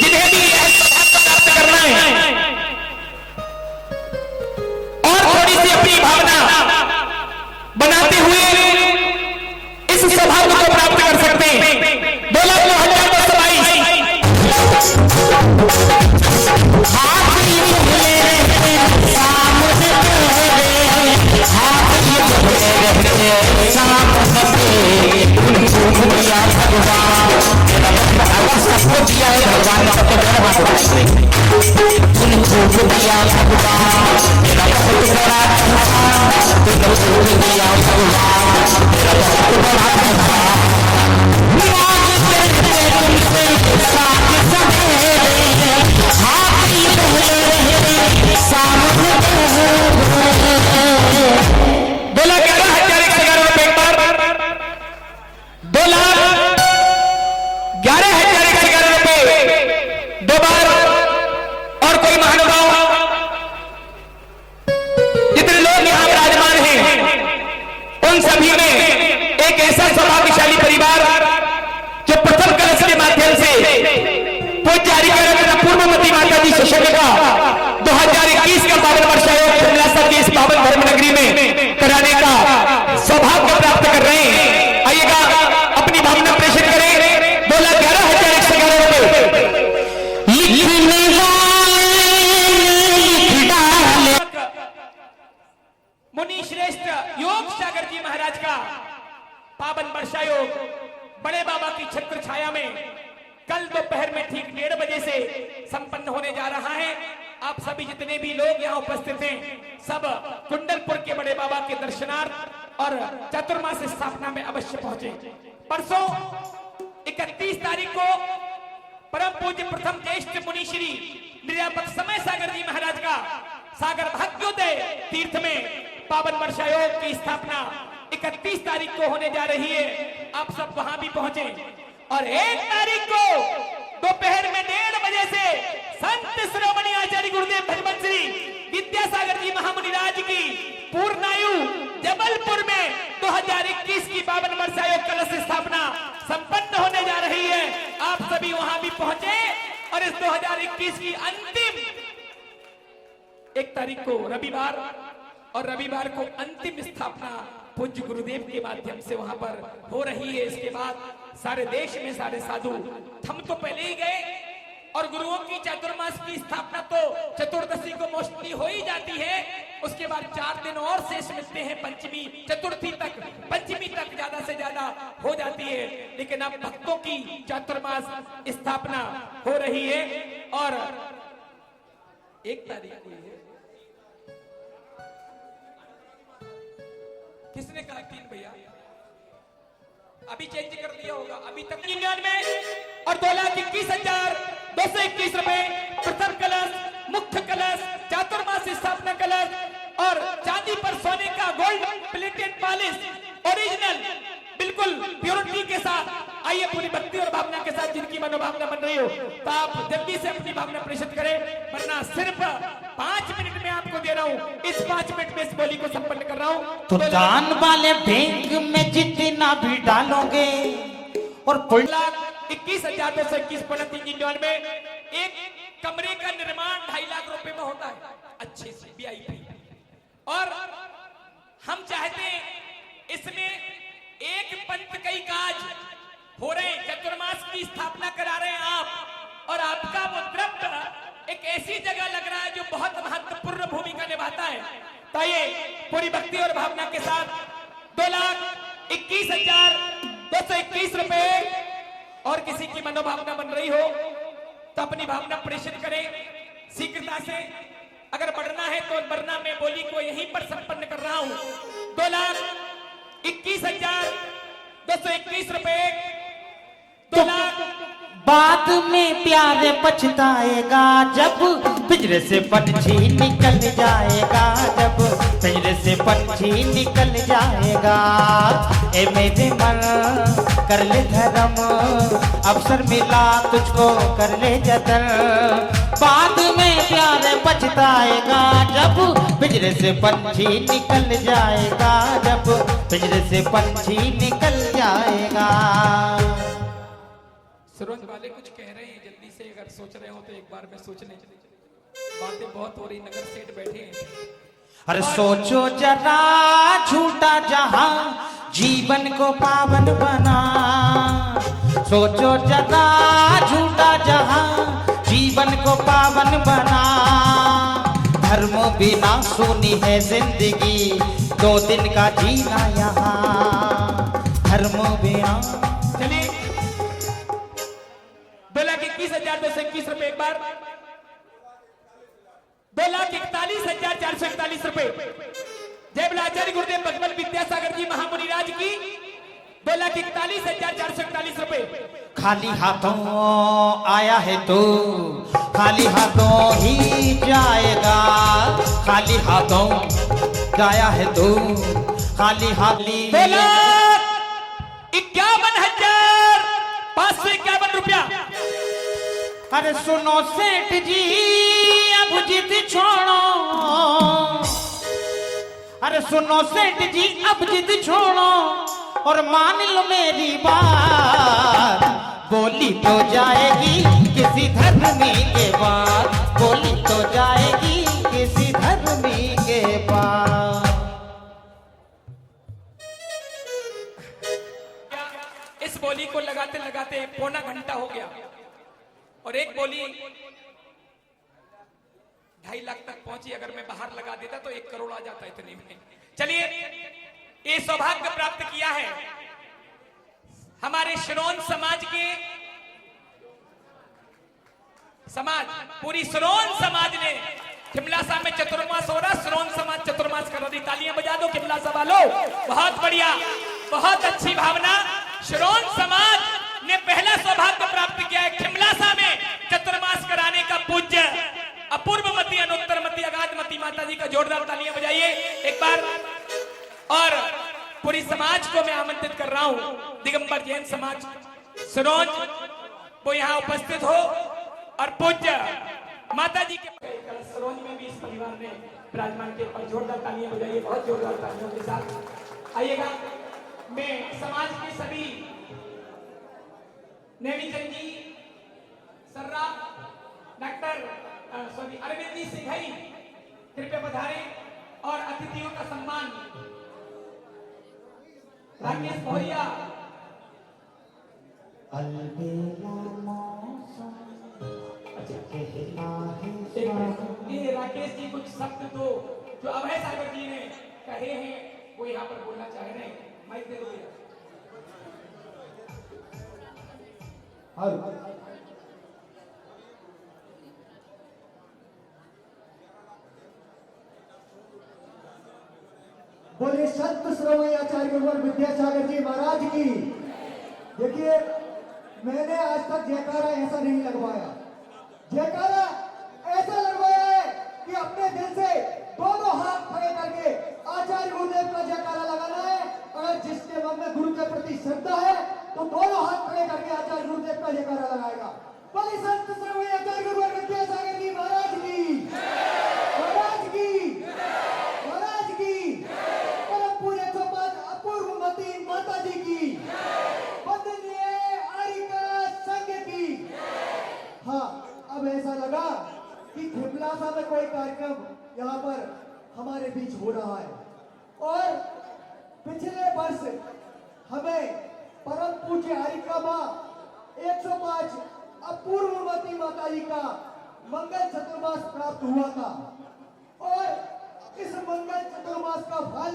जिन्हें भी प्राप्त करना है और थोड़ी सी अपनी भावना बनाते हुए इस सौभाग्य को प्राप्त कर सकते हैं। 2,02,222 भगवान सौभाग्यशाली परिवार जो प्रथम कलश के माध्यम से पूज्य हरिकर पूर्वमती माता जी सशक्त का 2021 का पावन वर्ष आयोग शिमला की इस पावन धर्म नगरी में कराने का सौभाग्य प्राप्त कर रहे हैं। आइएगा अपनी भावना प्रेषित करें। 2,11,111 मुनि श्रेष्ठ योग सागर जी महाराज का पावन वर्षायोग बड़े बाबा की छत्र छाया में कल दोपहर में ठीक 1:30 बजे से संपन्न होने जा रहा है। आप सभी जितने भी लोग यहाँ उपस्थित हैं सब कुंडलपुर के बड़े बाबा के दर्शनार्थ और चतुर्मास स्थापना में अवश्य पहुंचे। परसों 31 तारीख को परम पूज्य प्रथम ज्येष्ठ मुनि श्री निर्यापक समय सागर जी महाराज का सागर भाग्योदय तीर्थ में पावन वर्षायोग की स्थापना 31 तारीख को होने जा रही है। आप सब वहां भी पहुंचे और 1 तारीख को दोपहर में 1:30 बजे से संत श्रोमणी आचार्य गुरुदेव भगवत श्री विद्यासागर जी महामुनिराज की पूर्णायु जबलपुर में 2021 की पावन वर्षायोग कलश स्थापना संपन्न होने जा रही है। आप सभी वहां भी पहुंचे और इस 2021 की अंतिम 1 तारीख को रविवार को अंतिम स्थापना पूज्य गुरुदेव के माध्यम से वहां पर हो रही है। इसके बाद सारे देश में सारे साधु थम तो पहले ही गए और गुरुओं की चातुर्मास की स्थापना तो चतुर्दशी को मोस्टली हो ही जाती है। उसके बाद 4 दिन और शेष मिलते हैं पंचमी तक ज्यादा से ज्यादा हो जाती है। लेकिन अब भक्तों की चातुर्मास स्थापना हो रही है और 1 तारीख को है। किसने कहा 3 भैया? अभी चेंज कर दिया होगा। अभी तक 99 और 2,21,221 रुपए प्रथम कलश, मुख्य कलश, चातुर्मास स्थापना कलश और चांदी पर सोने का गोल्ड प्लेटेड पॉलिश ओरिजिनल बिल्कुल प्योरिटी के साथ। आइए पूरी भक्ति और भावना के साथ जिनकी मनोभावना बन रही हो तो आप जल्दी से अपनी भावना प्रेषित करें, वरना सिर्फ 5 मिनट में आपको दे रहा हूं। इस 5 मिनट में इस बोली को संपन्न कर रहा हूं। तो दान वाले बैंक में जितना भी डालोगे और 21,221 में एक कमरे का निर्माण 2.5 लाख रुपए में होता है, अच्छे से VIP। और हम चाहते हैं इसमें एक पंथ कई काज हो रहे हैं। चतुर्मास की स्थापना करा रहे हैं आप और आपका वो द्रव्य एक ऐसी जगह लग रहा है जो बहुत महत्वपूर्ण भूमिका निभाता है। तो ये पूरी भक्ति और भावना के साथ 2,21,221 रुपए और किसी की मनोभावना बन रही हो तो अपनी भावना प्रेषित करें शीघ्रता से। अगर बढ़ना है तो वरना मैं बोली को यहीं पर संपन्न कर रहा हूं। 2,21,221 रुपए। 2 लाख बाद में प्यार पछताएगा जब पिंजरे से पंछी निकल जाएगा, जब पिंजरे से पंछी निकल जाएगा। ए मेरे मन कर ले धर्म, अवसर मिला तुझको कर ले जतन। बाद में प्यार पछताएगा जब पिंजरे से पंछी निकल जाएगा, जब पिंजरे से पंछी निकल जाएगा। सुरंग वाले कुछ कह रहे हैं, जल्दी से अगर सोच रहे हो तो एक बार में सोच लें। बातें बहुत हो रही, नगर सेठ बैठे हैं। अरे सोचो जरा झूठा जहां जीवन को पावन बना, सोचो जरा झूठा जहां जीवन को पावन बना। धर्म बिना सुनी है जिंदगी, 2 दिन का जीना यहाँ। धर्म बिना चलिए 2,21,221 रुपए एक बार। 2,41,441 रुपए। जय बोला आचार्य गुरुदेव भगवत विद्यासागर जी महामुनिराज की। 2,41,441 रुपए। खाली हाथों आया है तो खाली हाथों ही जाएगा, खाली हाथों जाया है तो खाली हाथी। 2,51,551 रुपया। अरे सुनो सेठ जी अब जिद छोड़ो, अरे सुनो सेठ जी अब जिद छोड़ो, और मान लो मेरी बात, बोली तो जाएगी किसी धर्मी के पास, बोली तो जाएगी किसी धर्मी के पास। इस बोली को लगाते लगाते पौना घंटा हो गया और एक बोली 2.5 लाख तक पहुंची। अगर मैं बाहर लगा देता तो 1 करोड़ आ जाता इतने में। चलिए, ये सौभाग्य प्राप्त किया है हमारे श्रोन समाज के पूरी श्रोन समाज ने। खिमलासा में चतुर्मास हो रहा, श्रोन समाज चतुर्मास कर रही। तालियां बजा दो खिमलासा वालों, बहुत बढ़िया, बहुत अच्छी भावना। श्रोन समाज ने पहला सौभाग्य प्राप्त किया है खिमलासा में चतुर्मास कराने का। पूज्य अपूर्वमती, अनुत्तरमती, अगाधमती माता जी का जोरदार तालियां बजाइए एक बार। और पूरी समाज को मैं आमंत्रित कर रहा हूं, दिगंबर जैन समाज सिरोंज वो यहां उपस्थित हो और पूज्य माता जी के सिरोंज में भी इस परिवार ने विराजमान के पर जोरदार तालियां बजाइए, बहुत जोरदार तालियों के साथ। आइएगा, मैं समाज के सभी नेमीचंद जी, सर्रा, डॉक्टर अरविंद जी सिंघई कृपया पधारे और अतिथियों का सम्मान राकेश भोरिया। ये राकेश जी कुछ शब्द तो जो अभय सागर जी ने कहे हैं वो यहाँ पर बोलना चाह रहे हैं। माइक दे दो भैया। बोले संत श्रवण आचार्य गुरुवर विद्यासागर जी महाराज की। देखिए, मैंने आज तक जयकारा ऐसा नहीं लगवाया। जयकारा ऐसा लगवाया है कि अपने दिल से दोनों हाथ खड़े करके आचार्य गुरुदेव का जयकारा लगाना है। अगर जिसके मन में गुरु के प्रति श्रद्धा है तो दोनों हाथ खड़े करके आचार्य गुरुदेव का जयकारा लगाएगा। बोले संत श्रवण आचार्य गुरुवर विद्यासागर जी महाराज की, महाराज की, महाराज की। परम पूज्य अपूर्वमती माता जी की, वंदनीय आरिका संघ की। हाँ, अब ऐसा लगा कि खिमलासा में कोई कार्यक्रम यहाँ पर हमारे बीच हो रहा है और पिछले वर्ष हमें परम पूज्य हरिका माँ 105 अपूर्वमती माता जी का मंगल चतुर्मास प्राप्त हुआ था और इस मंगल चतुर्मास का फल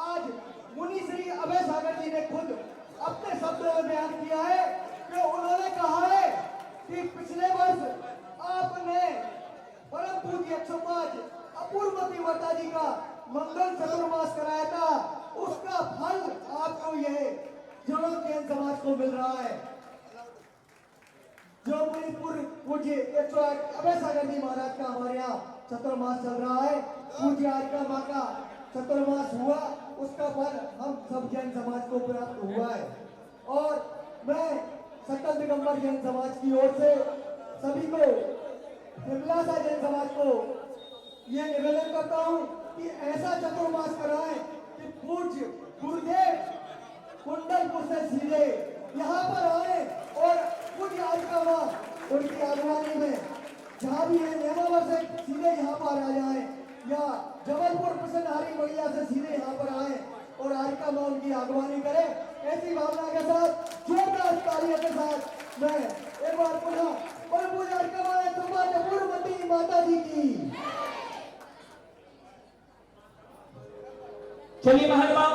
आज मुनि श्री अभय सागर जी ने खुद अपने शब्दों में बयान किया है कि उन्होंने कहा है कि पिछले वर्ष आपने परम पूज्य 105 अपूर्वमती माता जी का मंगल चतुर्मास कराया था, उसका फल आपको यह जरूर जैन समाज को मिल रहा है। जो मणिपुर पूज्य 108 अभय सागर जी महाराज का हमारे यहाँ चतुर्मास चल रहा है, पूज्य आरिका माँ का चतुर्मास हुआ, उसका फल हम सब जैन समाज को प्राप्त हुआ है। और मैं सकल दिगंबर जैन समाज की ओर से सभी को, खिमलासा जैन समाज को ये निवेदन करता हूँ कि ऐसा चतुर्मास कराएं कि पूज्य गुरुदेव कुंडलपुर से सीधे यहाँ पर आए और पूज्य आरिका माँ उनकी अगुवानी में जहाँ भी है नेमावर से सीधे यहाँ पर आ जाए या जबलपुर प्रसन्न हरी मैया से सीधे यहाँ पर आए और आरिका माँ उनकी अगुवानी करे। ऐसी भावना के साथ जोरदार तालियों के साथ मैं एक बार पुनः और पूज्य आरिका माँ अपूर्वमती माता जी की। चलिए महानुभाव,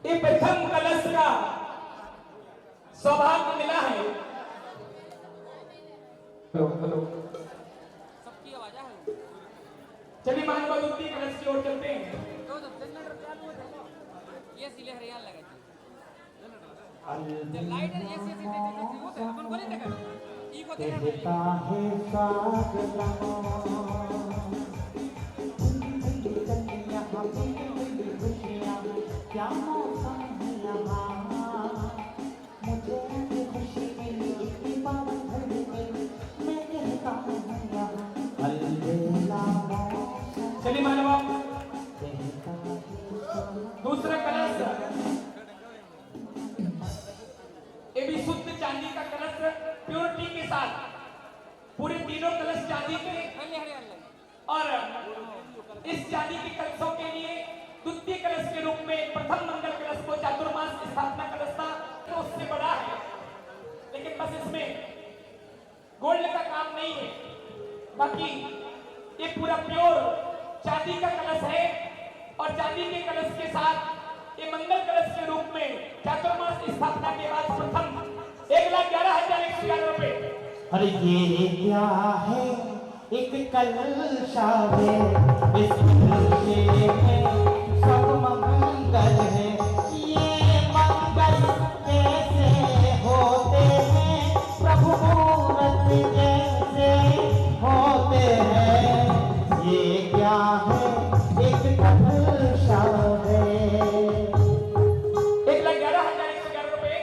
ये प्रथम कलश का सौभाग्य मिला है। हेलो हेलो, चलिए महानुभाव द्वितीय कलश की ओर चलते हैं। ये सिले हरियाण लगा थी लाइट है ये से अपन बोले देखा ई को देखा क्या मौसम है यहाँ, मुझे खुशी मिली पावन धरती में, मैं कहता हूँ यहाँ चलिए मानव, दूसरा बाकी ये पूरा प्योर चांदी का कलश है और चांदी के कलश के साथ ये मंगल कलश के रूप में चातुर्मास स्थापना के बाद प्रथम 1,11,111 रुपए। अरे ये क्या है एक कलशा है, इस कलशे में सब मंगल है। ये मंगल कैसे होते हैं, प्रभु मूरत जैसे होते हैं। ये क्या है एक कलशा है। 1,11,111 रुपए,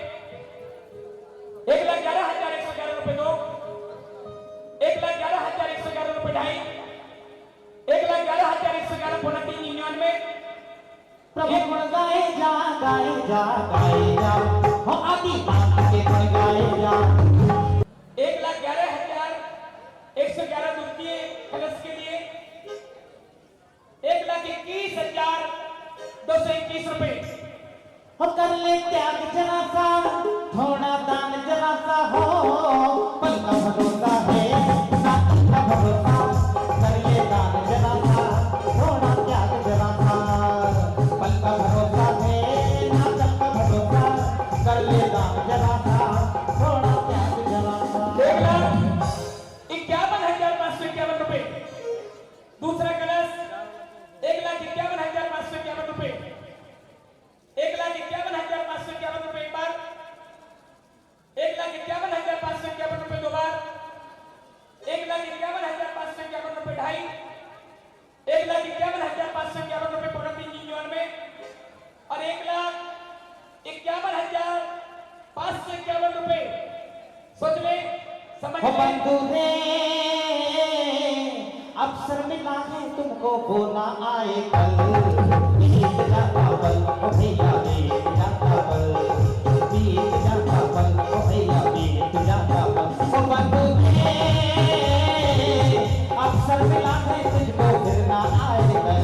1,11,111 रुपए दो, 1,11,111 रुपए ढाई, 1,11,111 पौना 399। प्रभु गुण गाए जा हो आदि बात के गुण गाए जा। 1,11,111 द्वितीय कलश के लिए 1,21,221 रुपए। हो कर ले त्याग जरा सा, थोड़ा दान जरा सा हो, पल का भरोसा है ना का भरोसा। कर ले दान जरा सा, थोड़ा त्याग जरा सा, पल का भरोसा है ना का भरोसा। कर ले दान जरा सा, थोड़ा त्याग जरा सा। 1,51,551 रुपए। दूसरा कलश 1,51,551 रुपए, 1,51,551 रुपए एक बार, 1,51,551 रुपए दो बार, 1,51,551 रुपए ढाई, 1,51,551 रुपए पौना 399 और 1,51,551 रुपए। सोच ले, समझ हो ले। बंधु रे अवसर मिला है तुमको, बोला आए कल बीत जाता पल, ओ भैया बीत जाता पल, बीत जाता पल, ओ भैया बीत जाता पल। ओ बंधु रे अवसर मिला है तुझको, फिर ना आए कल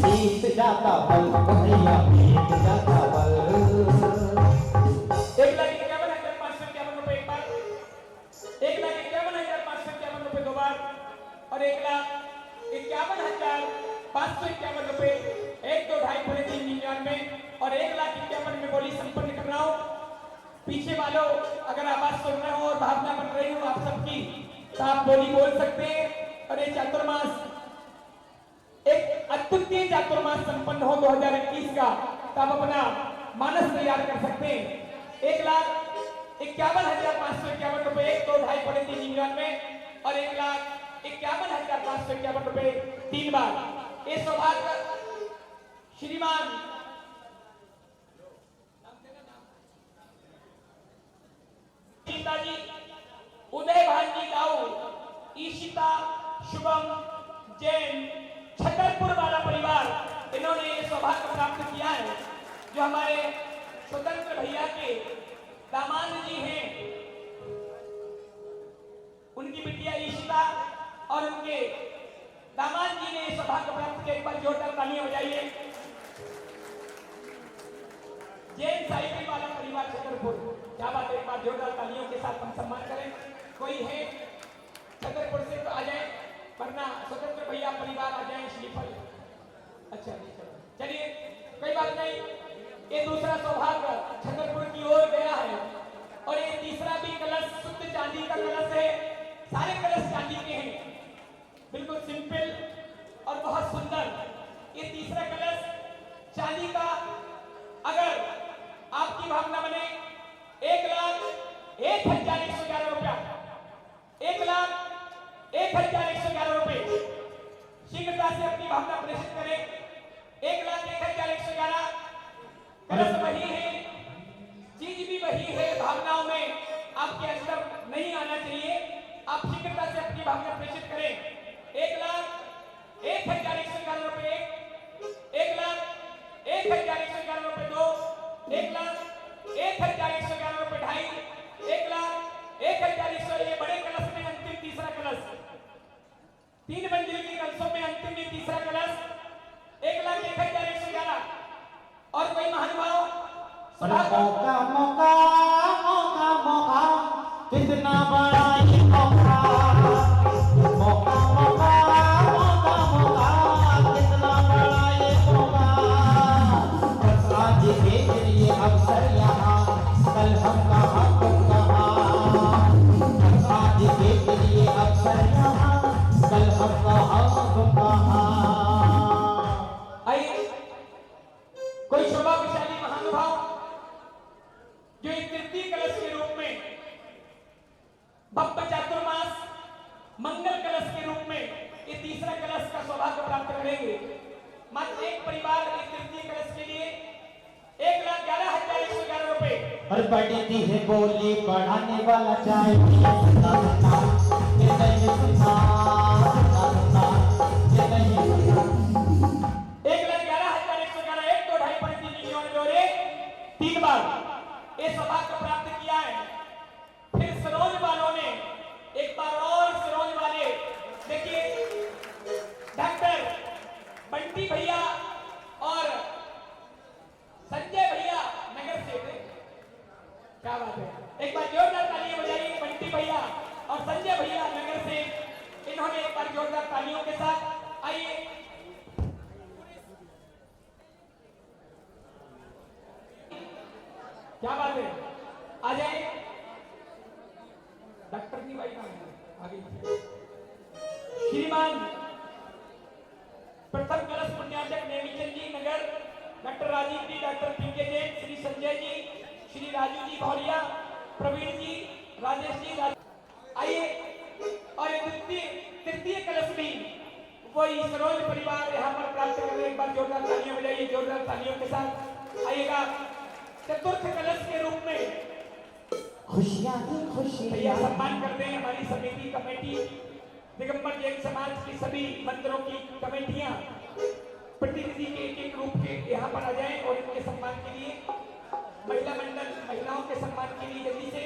बीत जाता पल, ओ भैया बीत जाता पल। 1,51,551 रुपए एक बार, 1,51,551 रुपए दो बार और 1,51,551 रुपए 1, 2, ढाई पौने 399 और 1,51,000 में बोली संपन्न कर रहा हूं। पीछे वालों अगर आवाज सुन रहे हो और भावना बन रही हो आप सबकी, तो आप बोली बोल सकते हैं और ये चातुर्मास एक अद्वितीय चातुर्मास संपन्न हो 2021 का, तो आप अपना मानस तैयार कर सकते हैं। 1,51,551 रुपए 1, 2, ढाई पौने 399 और 1,51,551 रुपए 3 बार। ये सौभाग्य श्रीमान सीता जी, उदय भांजी दाऊ, ईशिता, शुभम, जैन, छतरपुर वाला परिवार, इन्होंने ये सौभाग्य प्राप्त किया है जो हमारे स्वतंत्र भैया के दामाद जी हैं, उनकी बिटिया ईशिता और उनके दामाद जी ने सौभाग्य प्राप्त किया। एक बार जोरदार तालियां बजाइए। जैन साहिबी वाला परिवार छतरपुर, क्या बात है, एक बार जोरदार तालियों के साथ हम सम्मान करें। कोई है छतरपुर से तो आ जाए, वरना स्वतंत्र भैया परिवार आ जाए श्रीफल। अच्छा चलिए कोई बात नहीं। ये दूसरा सौभाग्य छतरपुर की ओर गया है और ये तीसरा भी कलश शुद्ध चांदी का कलश है। सारे कलश चांदी के हैं, बिल्कुल सिंपल और बहुत सुंदर। ये तीसरा कलश चांदी का, अगर आपकी भावना बने 1,01,111 रुपया, 1,01,111 रुपए शीघ्रता से अपनी भावना प्रेषित करें। 1,01,111 कलश वही है, चीज भी वही है, भावनाओं में आपके अंदर नहीं आना चाहिए। आप शीघ्रता से अपनी भावना प्रेषित करें। 1,01,111 रुपए 1,01,111 रुपए दो, 1,01,111 रुपए ढाई, 1,01,111 ये बड़े कलश में अंतिम तीसरा कलश, 3 मंजिल के कलशों में अंतिम में तीसरा कलश 1,01,111। और कोई महानुभाव मौका मौका मौका मौका कितना बड़ा ये मौका, मौका कल हम कहाँ तुम कहाँ, आज के लिए अवसर यहाँ, कल हम कहाँ तुम कहाँ। आइए कोई सौभाग्यशाली महानुभाव जो एक तृतीय कलश के रूप में भव्य चातुर्मास मंगल कलश के रूप में ये तीसरा कलश का सौभाग्य प्राप्त करेंगे। मात्र एक परिवार एक तृतीय कलश के लिए 1,11,111 रुपए। और बढ़ती है बोली बढ़ाने वाला चाहिए, ये नहीं सुना, ये नहीं सुना। 1,11,111 1 2 ढाई 5 3 निन्यानवे और 3 बार ये सौभाग्य प्राप्त किया है। फिर सरोज वालों ने एक बार और सरोज वाले देखिए डॉक्टर बंटी भैया और संजय भैया नगर से थे। क्या बात है, एक बार जोरदार तालियां बजाइए बंटी भैया और संजय भैया नगर से। इन्होंने एक बार जोरदार तालियों के साथ आइए क्या बात है, आ जाए डॉक्टर की भाई आगे। श्रीमान प्रथम कलश पुण्यार्चक नेमीचंद जी नगर, डॉक्टर राजीव जी, डॉक्टर पीके जैन, श्री संजय जी, श्री राजू जी भौरिया, प्रवीण जी, राजेश जी। आइए और तृतीय कलश भी वही सरोज परिवार यहाँ पर प्राप्त कर रहे। एक बार जोरदार तालियां बजाइए जोरदार तालियों के साथ। आइएगा चतुर्थ कलश के रूप में खुशियाँ ही खुशियाँ। भैया सम्मान करते हैं हमारी समिति कमेटी दिगंबर जैन समाज की सभी मंदिरों की कमेटियां प्रतिनिधि के एक रूप के यहाँ पर आ जाएं और इनके सम्मान के लिए महिला मंडल महिलाओं के सम्मान के लिए जल्दी से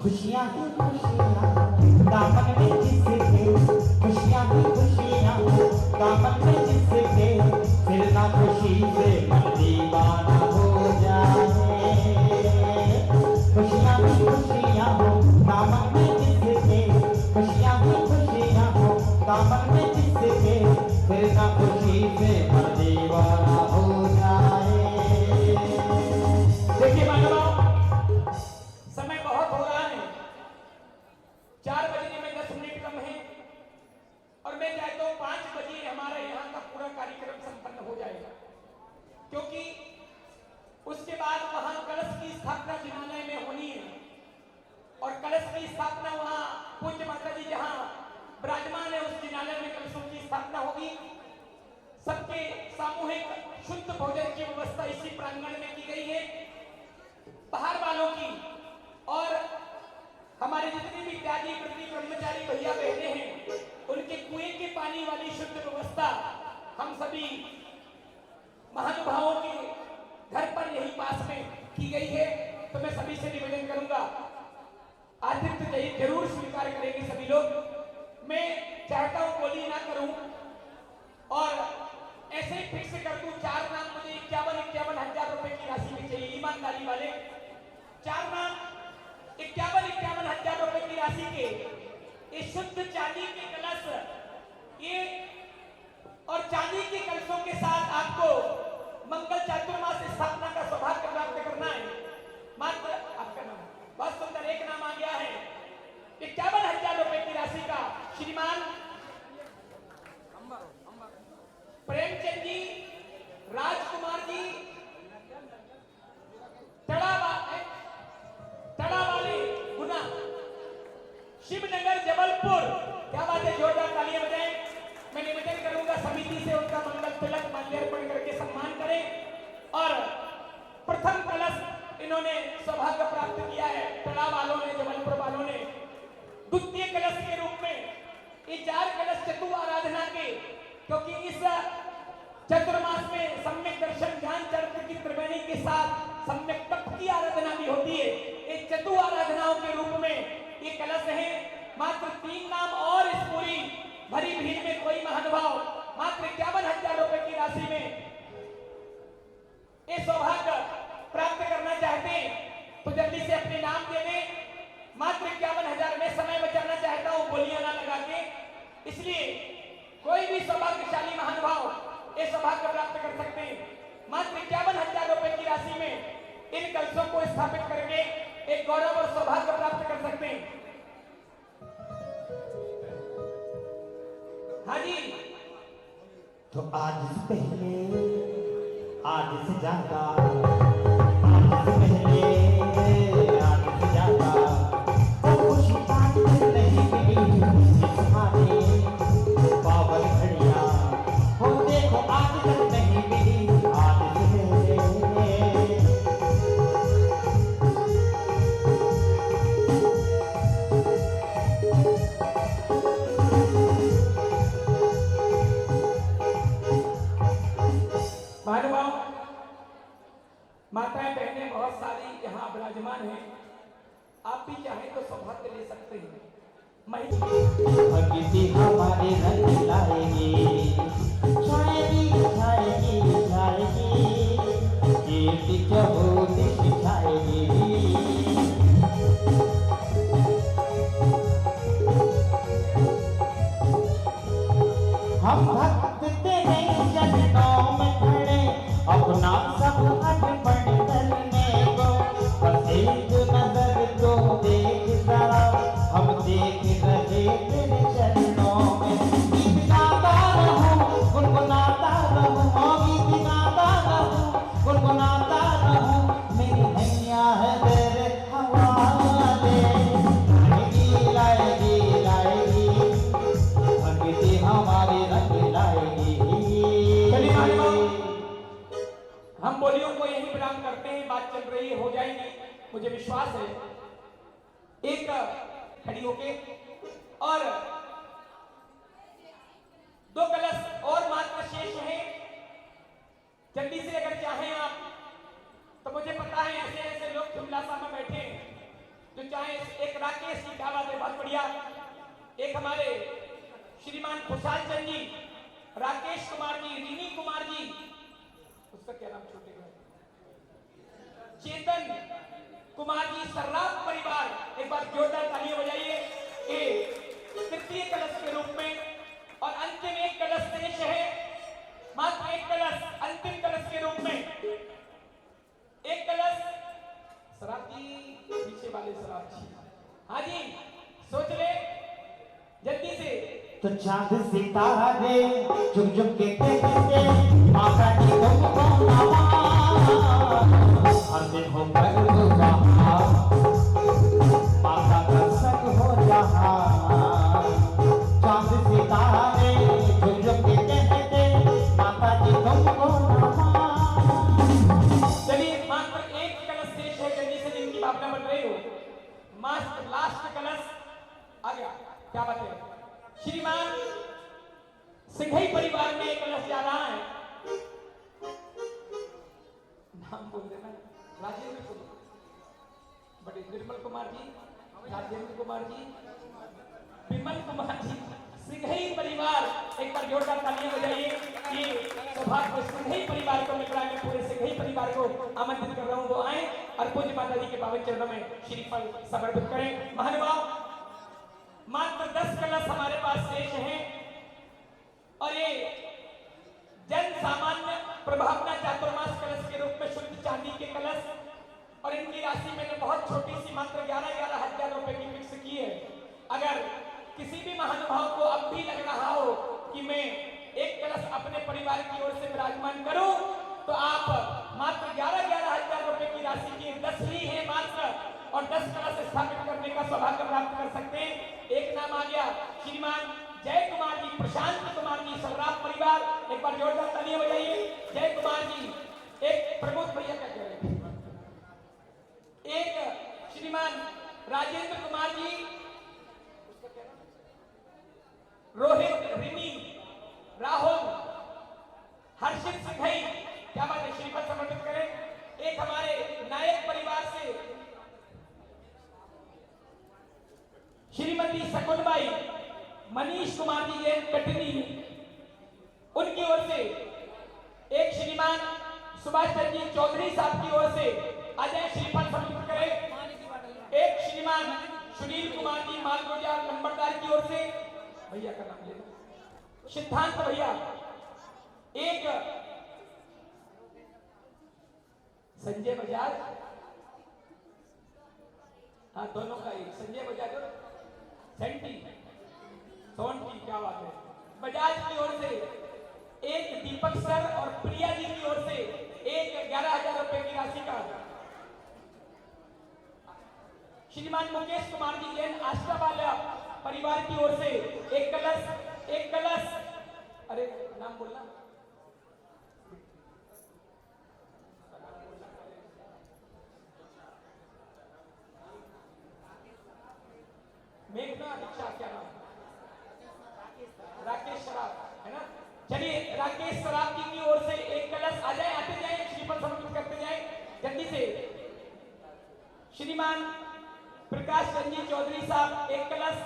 खुशियाँ ही खुशियाँ दामन में जिसके, खुशियाँ ही खुशियाँ दामन में जिसके, फिर ना खुशी से मन दीवाना हो जाए। खुशियाँ ही खुशियाँ हो दामन में जिसके, खुशियाँ ही खुशियाँ हो दामन में जिसके, फिर ना खुशी से मन दीवाना हो जाए। देखिए मानव समय बहुत हो रहा है, 4 बजने में 10 मिनट कम है और मैं चाहता हूँ 5 बजे हमारा यहाँ का पूरा कार्यक्रम संपन्न हो जाएगा, क्योंकि उसके बाद वहां कलश की स्थापना जिनालय में होनी है और कलश की स्थापना वहां पूज्य माता जी जहां विराजमान है उस जिनालय में कलशों की स्थापना होगी। सबके सामूहिक शुद्ध भोजन की व्यवस्था इसी प्रांगण में की गई है। बाहर वालों की और हमारे जितने भी त्यागी प्रति ब्रह्मचारी भैया बहने हैं उनके कुएं के पानी वाली शुद्ध व्यवस्था हम सभी महानुभावों के घर पर यही पास में की गई है। तो मैं सभी से निवेदन करूंगा आतिथ्य जरूर स्वीकार करेंगे सभी लोग। मैं चाहता हूं बोली ना करूं और ऐसे ही फिक्स कर दूं 4 नाम मुझे 51 हजार रुपए की राशि में चाहिए। ईमानदारी वाले 4 नाम 51 हजार रुपए की राशि के ये शुद्ध चांदी के कलश ये और चांदी के कलशों के साथ आपको मंगल चातुर्मास स्थापना का सौभाग्य प्राप्त करना है। मात्र आपका नाम बहुत सुंदर एक नाम आ गया है 51 हजार रुपए की राशि का श्रीमान प्रेमचंद जी, राजकुमार जी, तड़ा वाले गुना, शिवनगर जबलपुर। क्या बात है, जोरदार तालियां बजाएं। मैं निवेदन करूंगा समिति से उनका मंगल तिलक माल्यार्पण करके सम्मान करें और प्रथम कलश इन्होंने सौभाग्य प्राप्त किया है तड़ा वालों ने, जबलपुर वालों ने। द्वितीय कलश के रूप में ये 4 कलश चतु आराधना के, क्योंकि इस चतुर्मास में सम्यक दर्शन ध्यान चरित्र की त्रिवेणी के साथ सम्यक तप की आराधना भी होती है। ये चतु आराधनाओं के रूप में ये कलश है। मात्र 3 नाम और इस पूरी भरी भीड़ में कोई महानुभाव मात्र 51 हजार रुपए की राशि में ये सौभाग्य प्राप्त करना चाहते हैं तो जल्दी से अपने नाम दे दें। मात्र 51 हजार में समय बचाना चाहता हूं बोलियां ना लगा के, इसलिए कोई भी सौभाग्यशाली महानुभाव ये सौभाग्य प्राप्त कर सकते हैं। मात्र 51 हजार रुपए की राशि में इन कलशों को स्थापित करके एक गौरव और सौभाग्य प्राप्त कर सकते हैं। हाँ जी, तो आज से पहले, आज से ज्यादा, आज से पहले, आज से ज्यादा, वो खुशी आज नहीं मिली जिसमाने बाबर घड़िया, हो देखो आज तक नहीं मिली, आज से पहले। महानुभाव, माताएं बहनें बहुत सारी यहाँ विराजमान हैं, आप भी चाहें तो सौभाग्य ले सकते हैं। भक्ति हमारे रंग लाएगी, छाएगी छाएगी छाएगी, कीर्ति चहुत सिखाएगी। हम भक्त तेरे चरणों में खड़े, अपना सब अर्पण करने को, बस एक नजर तो देख जरा, हम देख रहे तेरे चरणों में। गीत गाता रहूं, गुनगुनाता रहूं, गीत गाता रहूं, गुनगुनाता रहूं, मेरी नैया है तेरे हवाले, लाएगी लाएगी लाएगी, भक्ति हमारे रंग लाएगी। हम बोलियों को यही विराम करते हैं, बात चल रही है, हो जाएगी, मुझे विश्वास है। एक खड़ी होके और दो कलश और मात्र शेष है, जल्दी से अगर चाहें आप, तो मुझे पता है ऐसे ऐसे लोग शिमलासा में बैठे हैं जो चाहे, एक राकेश की क्या बात है, बहुत बढ़िया, एक हमारे श्रीमान खुशहाल चंद जी, राकेश कुमार जी, रीनी कुमार जी, उसका क्या नाम छोटे भाई, चेतन कुमार जी, सर्राफ परिवार, एक बार जोरदार तालियां बजाइए। तृतीय कलश के रूप में, और अंतिम एक कलश शेष है, मात्र एक कलश अंतिम कलश के रूप में, एक कलश शराब जी, पीछे वाले शराब जी, हाँ जी, सोच ले जल्दी से। तो चांद सितारे झुक झुक के कहते, माता जी तुमको नवाज, हर दिन हो गर्व जहां, माता का संग हो जहां। चांद सितारे झुक झुक के कहते, माता जी तुमको नवाज। चलिए, मात्र एक कलश शेष है, जल्दी से जिनकी भावना बन रही हो, मात्र लास्ट कलश आ गया, क्या बात है। श्रीमान सिंघई परिवार में एक कलश जा रहा है, नाम बोल देना, राजेंद्र कुमार, बड़े निर्मल कुमार जी, राजेंद्र कुमार जी, विमल कुमार जी, सिंघई परिवार, एक बार जोरदार तालियां बजाइए। ये सौभाग्य सिंघई परिवार को मिल रहा है, मैं पूरे सिंघई परिवार को आमंत्रित कर रहा हूं, वो आए और पूज्य माता जी के पावन चरणों में श्रीफल समर्पित करें। महानुभाव, मात्र 10 कलश हमारे पास शेष हैं, और ये जन सामान्य प्रभावना चातुर्मास कलश के रूप में शुद्ध चांदी के कलश, और इनकी राशि मैंने बहुत छोटी सी मात्र 11,000 रुपए की फिक्स की है। अगर किसी भी महानुभाव को अब भी लग रहा हो कि मैं एक कलश अपने परिवार की ओर से विराजमान करूं, तो आप मात्र 11,000 रुपए की राशि की 10 ही है मात्र, और 10 कलश स्थापित करने का सौभाग्य प्राप्त कर सकते हैं। एक नाम आ गया, श्रीमान जय कुमार जी, प्रशांत कुमार जी, सर्राफ परिवार, एक बार जोरदार तालियां बजाइए। जय कुमार जी, एक प्रमोद भैया का कह रहे, एक श्रीमान राजेंद्र कुमार जी, रोहित, रिनी, राहुल, हर्षित सिंघई, क्या बात है, श्रीपद समर्पित करें। एक हमारे नायक परिवार से श्रीमती शकुनबाई, मनीष कुमार जी जैन कटनी, उनकी ओर से एक श्रीमान सुभाष चंद्र जी चौधरी साहब की ओर से अजय श्रीफल समर्पित करें। एक श्रीमान सुनील कुमार जी मालगोजा नंबरदार की ओर से, भैया का नाम ले लो, सिद्धांत भैया। एक संजय बजाज, हाँ दोनों का एक, संजय बजाज और सेंटी सोनटी, क्या बात है। बजाज की ओर से एक दीपक सर और प्रिया जी की ओर से एक 11,000 रुपए की राशि का, श्रीमान मुकेश कुमार जी जैन आस्था वाला परिवार की ओर से एक कलश, अरे नाम बोलना, मेघना दीक्षा, क्या नाम, राकेश शराब है ना। चलिए राकेश शराब जी की ओर से एक कलश आ जाए, आते जाए, श्रीफल समर्पित करते जाए जल्दी से। श्रीमान प्रकाश रंजीत चौधरी साहब एक कलश,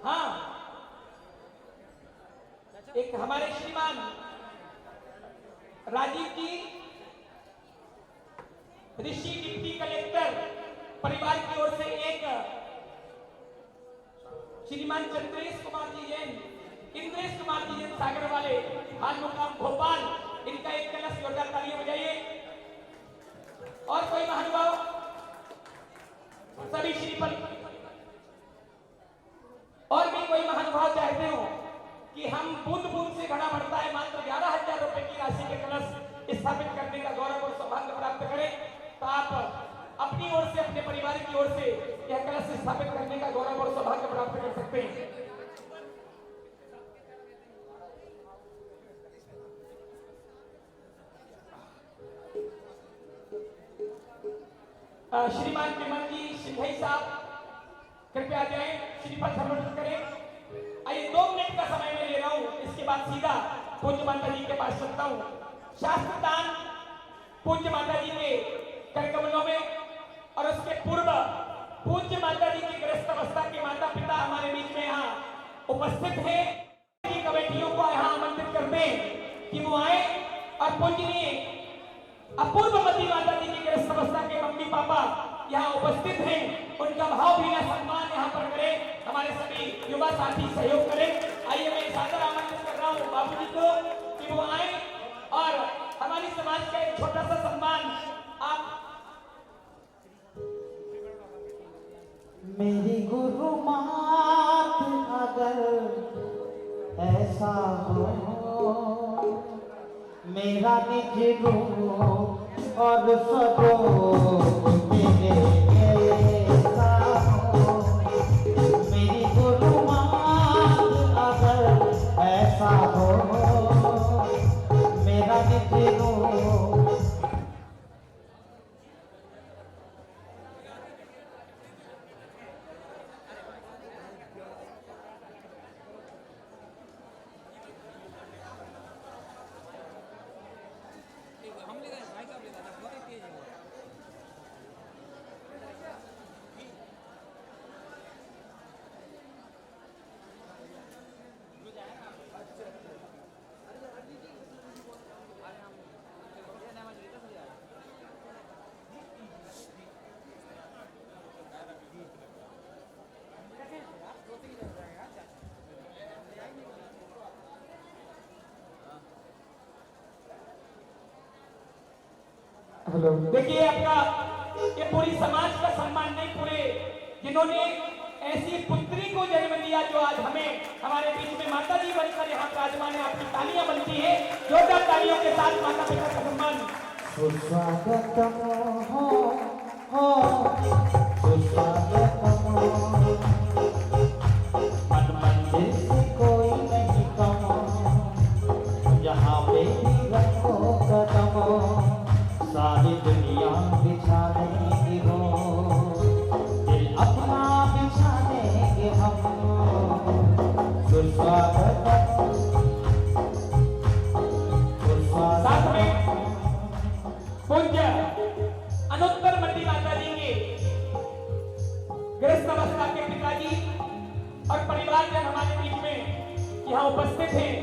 हाँ एक हमारे श्रीमान राजीव जी ऋषि डिप्टी कलेक्टर परिवार की ओर से एक, श्रीमान चंद्रेश कुमार जी जैन, इंद्रेश कुमार जी जैन सागर वाले, हाल मुकाम भोपाल, इनका एक कलश, जोरदार तालियां बजाइए। और कोई महानुभाव, सभी श्रीफल, और भी कोई महानुभाव चाहते हो कि हम बूंद बूंद से घड़ा बढ़ता है, मात्र 11,000 रुपए की राशि के कलश स्थापित करने का गौरव और सौभाग्य प्राप्त करें, तो आप अपनी ओर से, अपने परिवार की ओर से यह कलश स्थापित करने का गौरव और सौभाग्य प्राप्त कर सकते हैं। श्रीमान विमल जी सिंघई साहब कृपया जाएं, श्रीफल समर्पित करें। आइए 2 मिनट का समय मैं ले रहा हूं, इसके बाद सीधा पूज्य माता जी के पास चलता हूं। शास्त्रदान पूज्य माता जी के करकमलों में, और उसके पूर्व पूज्य माता जी की ग्रस्त अवस्था के माता पिता हमारे बीच में यहाँ उपस्थित हैं। कमेटियों को यहाँ आमंत्रित करते हैं कि वो आए और पूजनीय अपूर्वमती माता जी की ग्रस्त अवस्था के मम्मी पापा यहाँ उपस्थित हैं, उनका भावभीना सम्मान यहाँ पर करें, हमारे सभी युवा साथी सहयोग करें। आइए मैं सादर आमंत्रित कर रहा हूँ बाबूजी को कि वो आए और हमारी समाज का एक छोटा सा सम्मान आप। मेरी गुरु मात अगर ऐसा हो, मेरा निज रूप और स्वरूप मेरे ऐसा हो, मेरी गुरु मात अगर ऐसा हो, मेरा निज रूप। देखिए आपका ये पूरी समाज का सम्मान नहीं, पूरे जिन्होंने ऐसी पुत्री को जन्म दिया जो आज हमें हमारे बीच में माता जी बनकर यहाँ विराजमान है, आपकी तालियां बनती है, जोरदार तालियों के साथ माता पिता का सम्मान। सुस्वागतम हो सुस्वागतम, मन मंदिर से कोई नहीं कम, जहाँ पे भी रखो कदम, सारी दुनिया बिछाने की हो, दिल अपना बिछाने के हम। सुस्वागतम साथ में पूज्य अनुत्तर मती माता जी के ग्रस्त अवस्था के पिताजी और परिवारजन हमारे बीच में यहाँ उपस्थित हैं।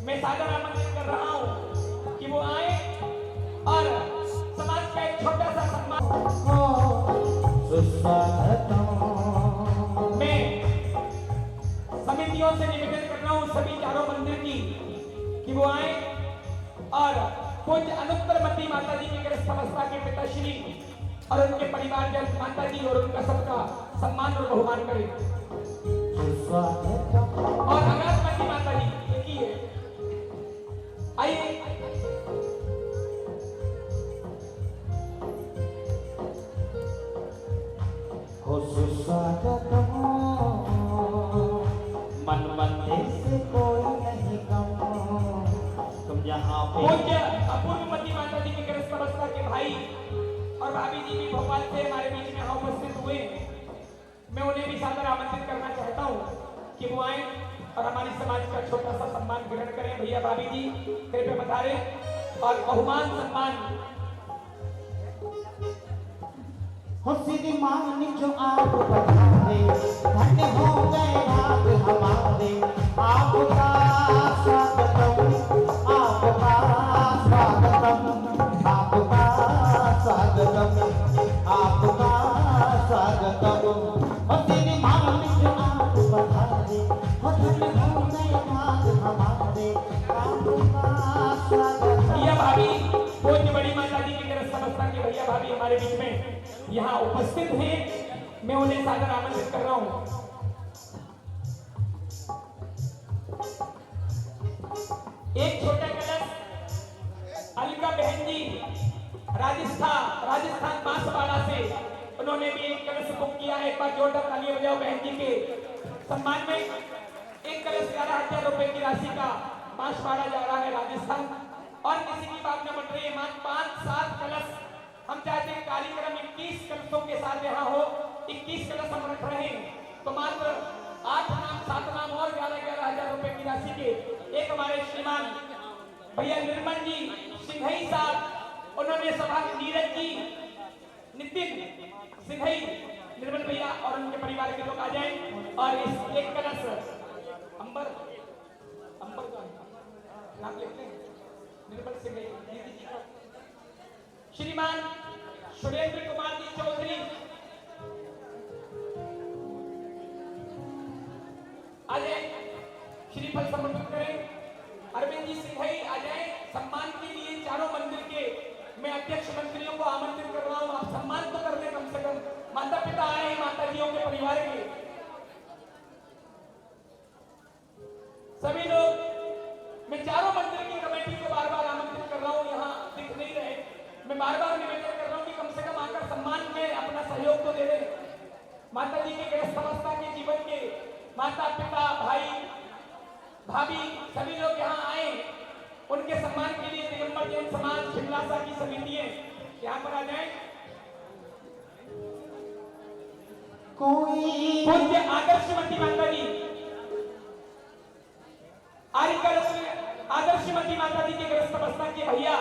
मैं सादर आमंत्रित कर रहा हूँ कि वो आए और समाज का एक छोटा सा सम्मान। मैं समितियों से निवेदन कर रहा सभी चारों मंदिर की कि वो आए और पूज्य अनुत्तरमती माता जी की गृहस्थ अवस्था के पिताश्री और उनके परिवार जन माता जी और उनका सबका सम्मान और बहुमान करें। और अगाधमती माता जी एक ही है, आइए। हो सुस्वागतम मन मंदिर से कोई नहीं कम, तुम यहाँ पे पूज्य अपूर्वमती माता जी की गृहस्थ अवस्था के भाई और भाभी जी भी भोपाल से हमारे बीच में यहाँ उपस्थित हुए। मैं उन्हें भी सादर आमंत्रित करना चाहता हूँ कि वो आए और हमारी समाज का छोटा सा सम्मान ग्रहण करें। भैया भाभी जी कृपया पधारे और बहुमान सम्मान। हो सीधी मांगनी जो आप पधारे, धन्य हो गए भाग हमारे। आपका स्वागतम, आपका स्वागतम, आपका स्वागतम, आपका स्वागतम। हो सीधी मांगनी जो आप पधारे, हो धन्य हो गए भाग हमारे। आपका स्वागतम। भैया भाभी पूज्य बड़ी माता जी की गृहस्थ अवस्था के भैया भाभी हमारे बीच में यहाँ उपस्थित हैं। मैं उन्हें सादर आमंत्रित कर रहा हूँ। एक छोटा कलश अलका बहन जी राजस्थान बांसवाड़ा से उन्होंने भी एक कलश बुक किया है। एक बार जोरदार तालियां बजाओ बहन जी के सम्मान में। एक कलश 11,000 रुपए की राशि का बांसवाड़ा जा रहा है राजस्थान। और किसी की बात न बन रही है, मान 5-7 कलश हम चाहते हैं कार्यक्रम 21 कलशों के साथ यहाँ हो। 21 कलश हम रख रहे हैं तो मात्र 8 नाम 7 नाम और 11,000 रुपए की राशि के एक हमारे श्रीमान भैया निर्मल जी सिंघई साहब, उन्होंने सभा नीरज जी, नितिन सिंघई, निर्मल भैया और उनके परिवार के लोग आ जाएं और इस एक कलश अंबर का नाम लिखते हैं निर्मल सिंघई दीदी जी का, श्रीमान सुरेंद्र कुमार जी चौधरी आ जाए, श्रीफल समर्पित करें। अरविंद जी सिंघई आ जाए सम्मान के लिए। चारों मंदिर के मैं अध्यक्ष मंत्रियों को आमंत्रित कर रहा हूं, आप सम्मान तो कर लें कम से कम। माता पिता आए हैं माता जियों के परिवार के सभी लोग। मैं चारों मंदिर की कमेटी को बार बार आमंत्रित कर रहा हूं, यहाँ दिख नहीं रहे। मैं बार बार निवेदन कर रहा हूँ कि कम से कम आकर सम्मान में अपना सहयोग तो दे दें। माता जी के गृहस्थ अवस्था के जीवन के माता पिता भाई भाभी सभी लोग यहाँ आए, उनके सम्मान के लिए दिगंबर जैन समाज शिमलासा की समितियां यहाँ पर आ जाए। कोई पूज्य आदर्शमती माता जी आदर्शमती माता जी के गृहस्थ अवस्था के भैया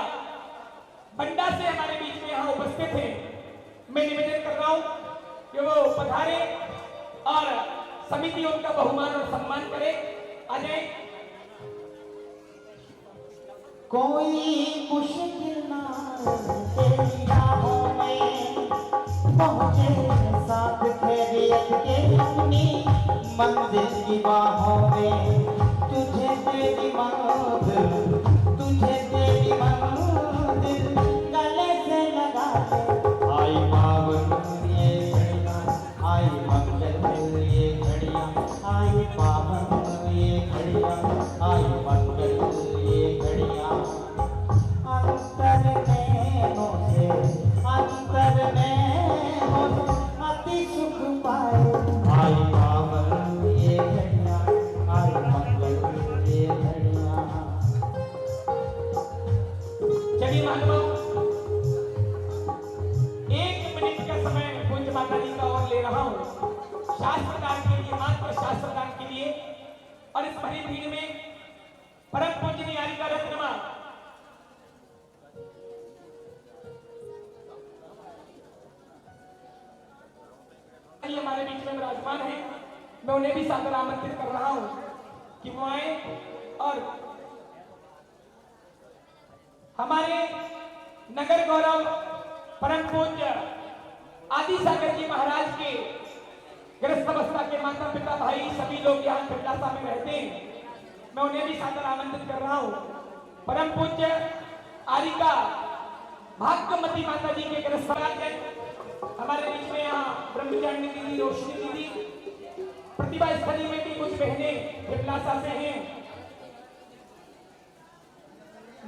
बंडा से हमारे बीच में यहाँ उपस्थित हैं। मैं निवेदन कर रहा हूँ कि वो पधारे और समिति उनका बहुमान और सम्मान करे। आ जाए। कोई मुश्किल ना तेरी राहों में पहुँचे साथ खैरियत के अपनी मंदिर की बाहों में। तुझे तेरी मंदिर, तुझे तेरी मंदिर गले से लगा ले। आई पावन ये घड़ियाँ, आई मंगल ये घड़ियाँ, आई पावन ये घड़ियाँ, आई मंगल ये घड़ियाँ। अंतर में मुझे अंतर में मुझे अति सुख पाए। आई पावन ये घड़ियाँ, आई मंगल ये घड़ियाँ। चलिए मानव 1 मिनट का समय पूज्य माता जी का और ले रहा हूँ शास्त्रदान के लिए, मात्र शास्त्रदान के लिए। और इस भरी भीड़ में परम पूज्य निहारिका रत्नमा हमारे बीच में विराजमान है। मैं उन्हें भी सादर आमंत्रित कर रहा हूं कि वो आए और हमारे नगर गौरव परम पूज्य आदि सागर जी महाराज के गृहस्थ अवस्था के माता पिता भाई सभी लोग यहाँ पिंडासा में रहते हैं। मैं उन्हें भी सादर आमंत्रित कर रहा हूं। परम पूज्य आरिका भाग्यमती माता जी के गिरफ्तार हमारे बीच में यहाँ ब्रह्मचारिणी दीदी, रोशनी दीदी, प्रतिभा स्थली में भी कुछ बहनें खिलासा से हैं,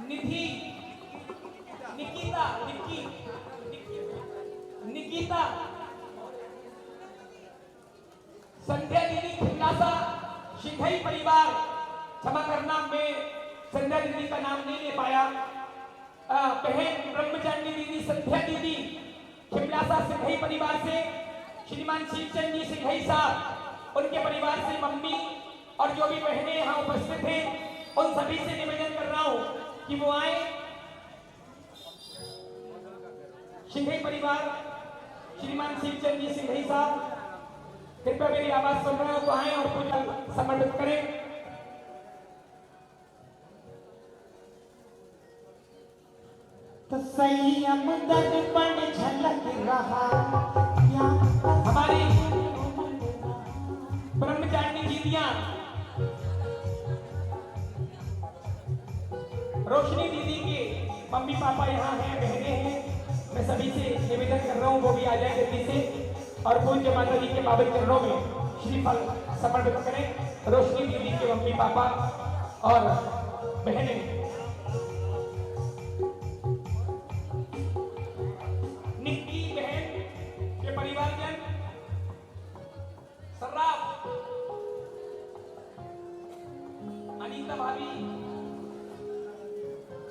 निधि, निकिता, निकिता, संध्या दीदी खिलासा, शिंघई परिवार, क्षमा करना मैं संध्या दीदी का नाम नहीं ले पाया। बहन ब्रह्मचारिणी दीदी, संध्या दीदी खिलासा सिंघई परिवार से, श्रीमान शिवचंद जी सिंघई साहब उनके परिवार से मम्मी और जो भी बहनें यहाँ उपस्थित हैं उन सभी से निवेदन कर रहा हूं कि वो आए। सिंघई परिवार, श्रीमान शिवचंद जी सिंघई साहब, कृपया मेरी आवाज सुन रहे हो तो आए और पूजा समर्पित करें। तो संयम दर्पण झलक रहा क्या हमारी ब्रह्मचारिणी दीदियां, रोशनी दीदी के मम्मी पापा यहाँ हैं, बहनें हैं, मैं सभी से निवेदन कर रहा हूँ वो भी आ जाए जल्दी से और पूज्य माता जी के पावन चरणों में श्रीफल समर्पित करें। रोशनी दीदी के मम्मी पापा और बहनें, निक्की बहन के परिवारजन, सर्राफ, अनीता भाभी,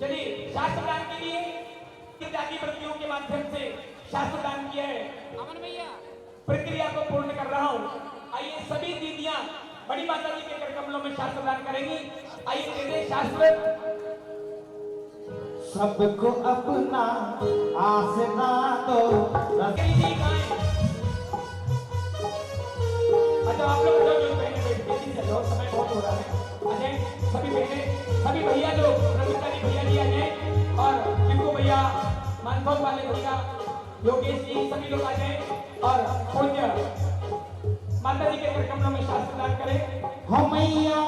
चलिए शास्त्रदान के लिए त्यागी व्रतियों के माध्यम से शास्त्रदान किया है, अमन भैया प्रक्रिया को पूर्ण कर रहा हूं। आइए सभी दीदियां बड़ी माता जी के कर कमलों में शास्त्रदान करेंगी। आइए दे दे शास्त्र। सबको अपना आसना दो अच्छा आप लोग जो बहने बैठे चलो, समय बहुत हो रहा है। अजय सभी बहने, सभी भैया जो ब्रह्मचारी भैया जी आ जाए और जिनको भैया मानभोग वाले भैया योगेश जी सभी लोग आ जाए और पूज्य माता जी के कर कमलों में शास्त्रदान करें। हो मैया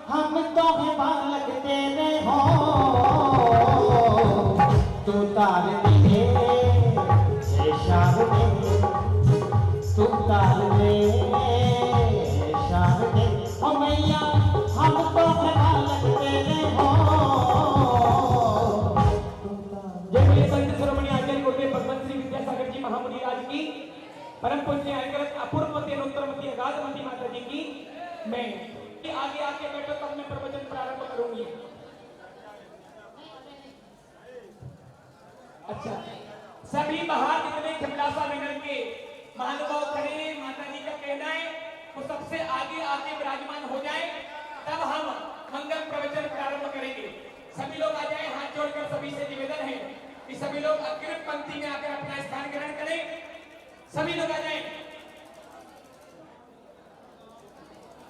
हम तो है बालक तेरे हो, तू तार दे शारदे, तू तार दे शारदे। हो मैया हम तो है बालक तेरे हो। जय बोले संत शिरोमणि आचार्य गुरुदेव भगवंत श्री विद्यासागर जी महामुनि राज की, परम पूज्य अंगरत अपूर्वमती अनुत्तरमती अगाधमती माता जी की। मैं आगे आके बैठो तब मैं प्रवचन प्रारंभ करूंगी। अच्छा सभी बाहर जितने खिमलासा नगर के महानुभाव खड़े हैं, माता जी का कहना है वो सबसे आगे आके विराजमान हो जाए तब हम मंगल प्रवचन प्रारंभ करेंगे। सभी लोग आ जाए, हाथ जोड़कर सभी से निवेदन है कि सभी लोग अग्रिम पंक्ति में आकर अपना स्थान ग्रहण करें। सभी लोग आ जाए।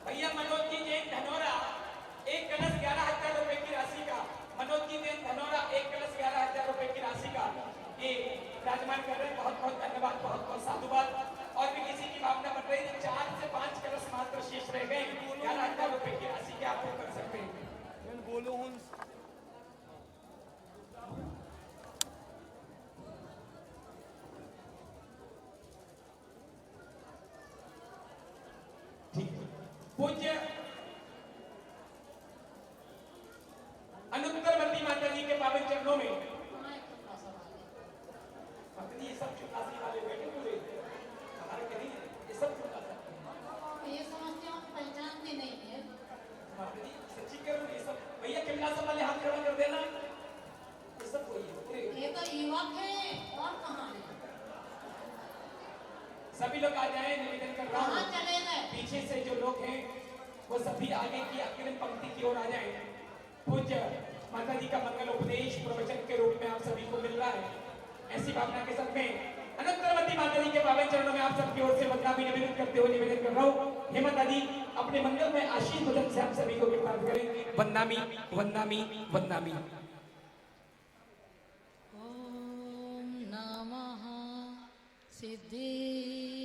भैया मनोज जी जैन धनौरा एक कलश 11,000 रुपए की राशि का, मनोज जी जैन धनौरा एक कलश 11,000 रुपए की राशि का ये विराजमान कर रहे हैं। बहुत बहुत धन्यवाद, बहुत बहुत साधुवाद। और भी किसी की भावना बढ़ रही है, 4 से 5 कलश मात्र शेष रह गए, 11,000 रुपए की राशि के आप कर सकते हैं। पूज्य अनुत्तरमती माता जी के पावन चरणों में ये सब चुकासी वाले बैठे हुए हमारे कहीं ये सब चुकासा ये समझते हो पहचानते नहीं है। सच्ची करो ये सब। भैया खिमलासा वाले हाथ खड़ा कर देना। ये सब वही है, ये तो युवक है और कहाँ है? सभी लोग आ जाए, निवेदन कर रहा कहाँ हूँ। चले गए? पीछे से जो लोग हैं वो सभी आगे की अग्रिम पंक्ति की ओर आ जाए। पूज्य माता जी का मंगल उपदेश प्रवचन के रूप में आप सभी को मिल रहा है। ऐसी भावना के साथ में अनुत्तरमती माता जी के पावन चरणों में आप सबकी ओर से वंदना भी निवेदन करते हुए निवेदन कर रहा हूँ। हे माता जी अपने मंगल में आशीष भजन से आप सभी को प्राप्त करें। वंदनामी वंदनामी वंदनामी। ओम नमः सिद्धि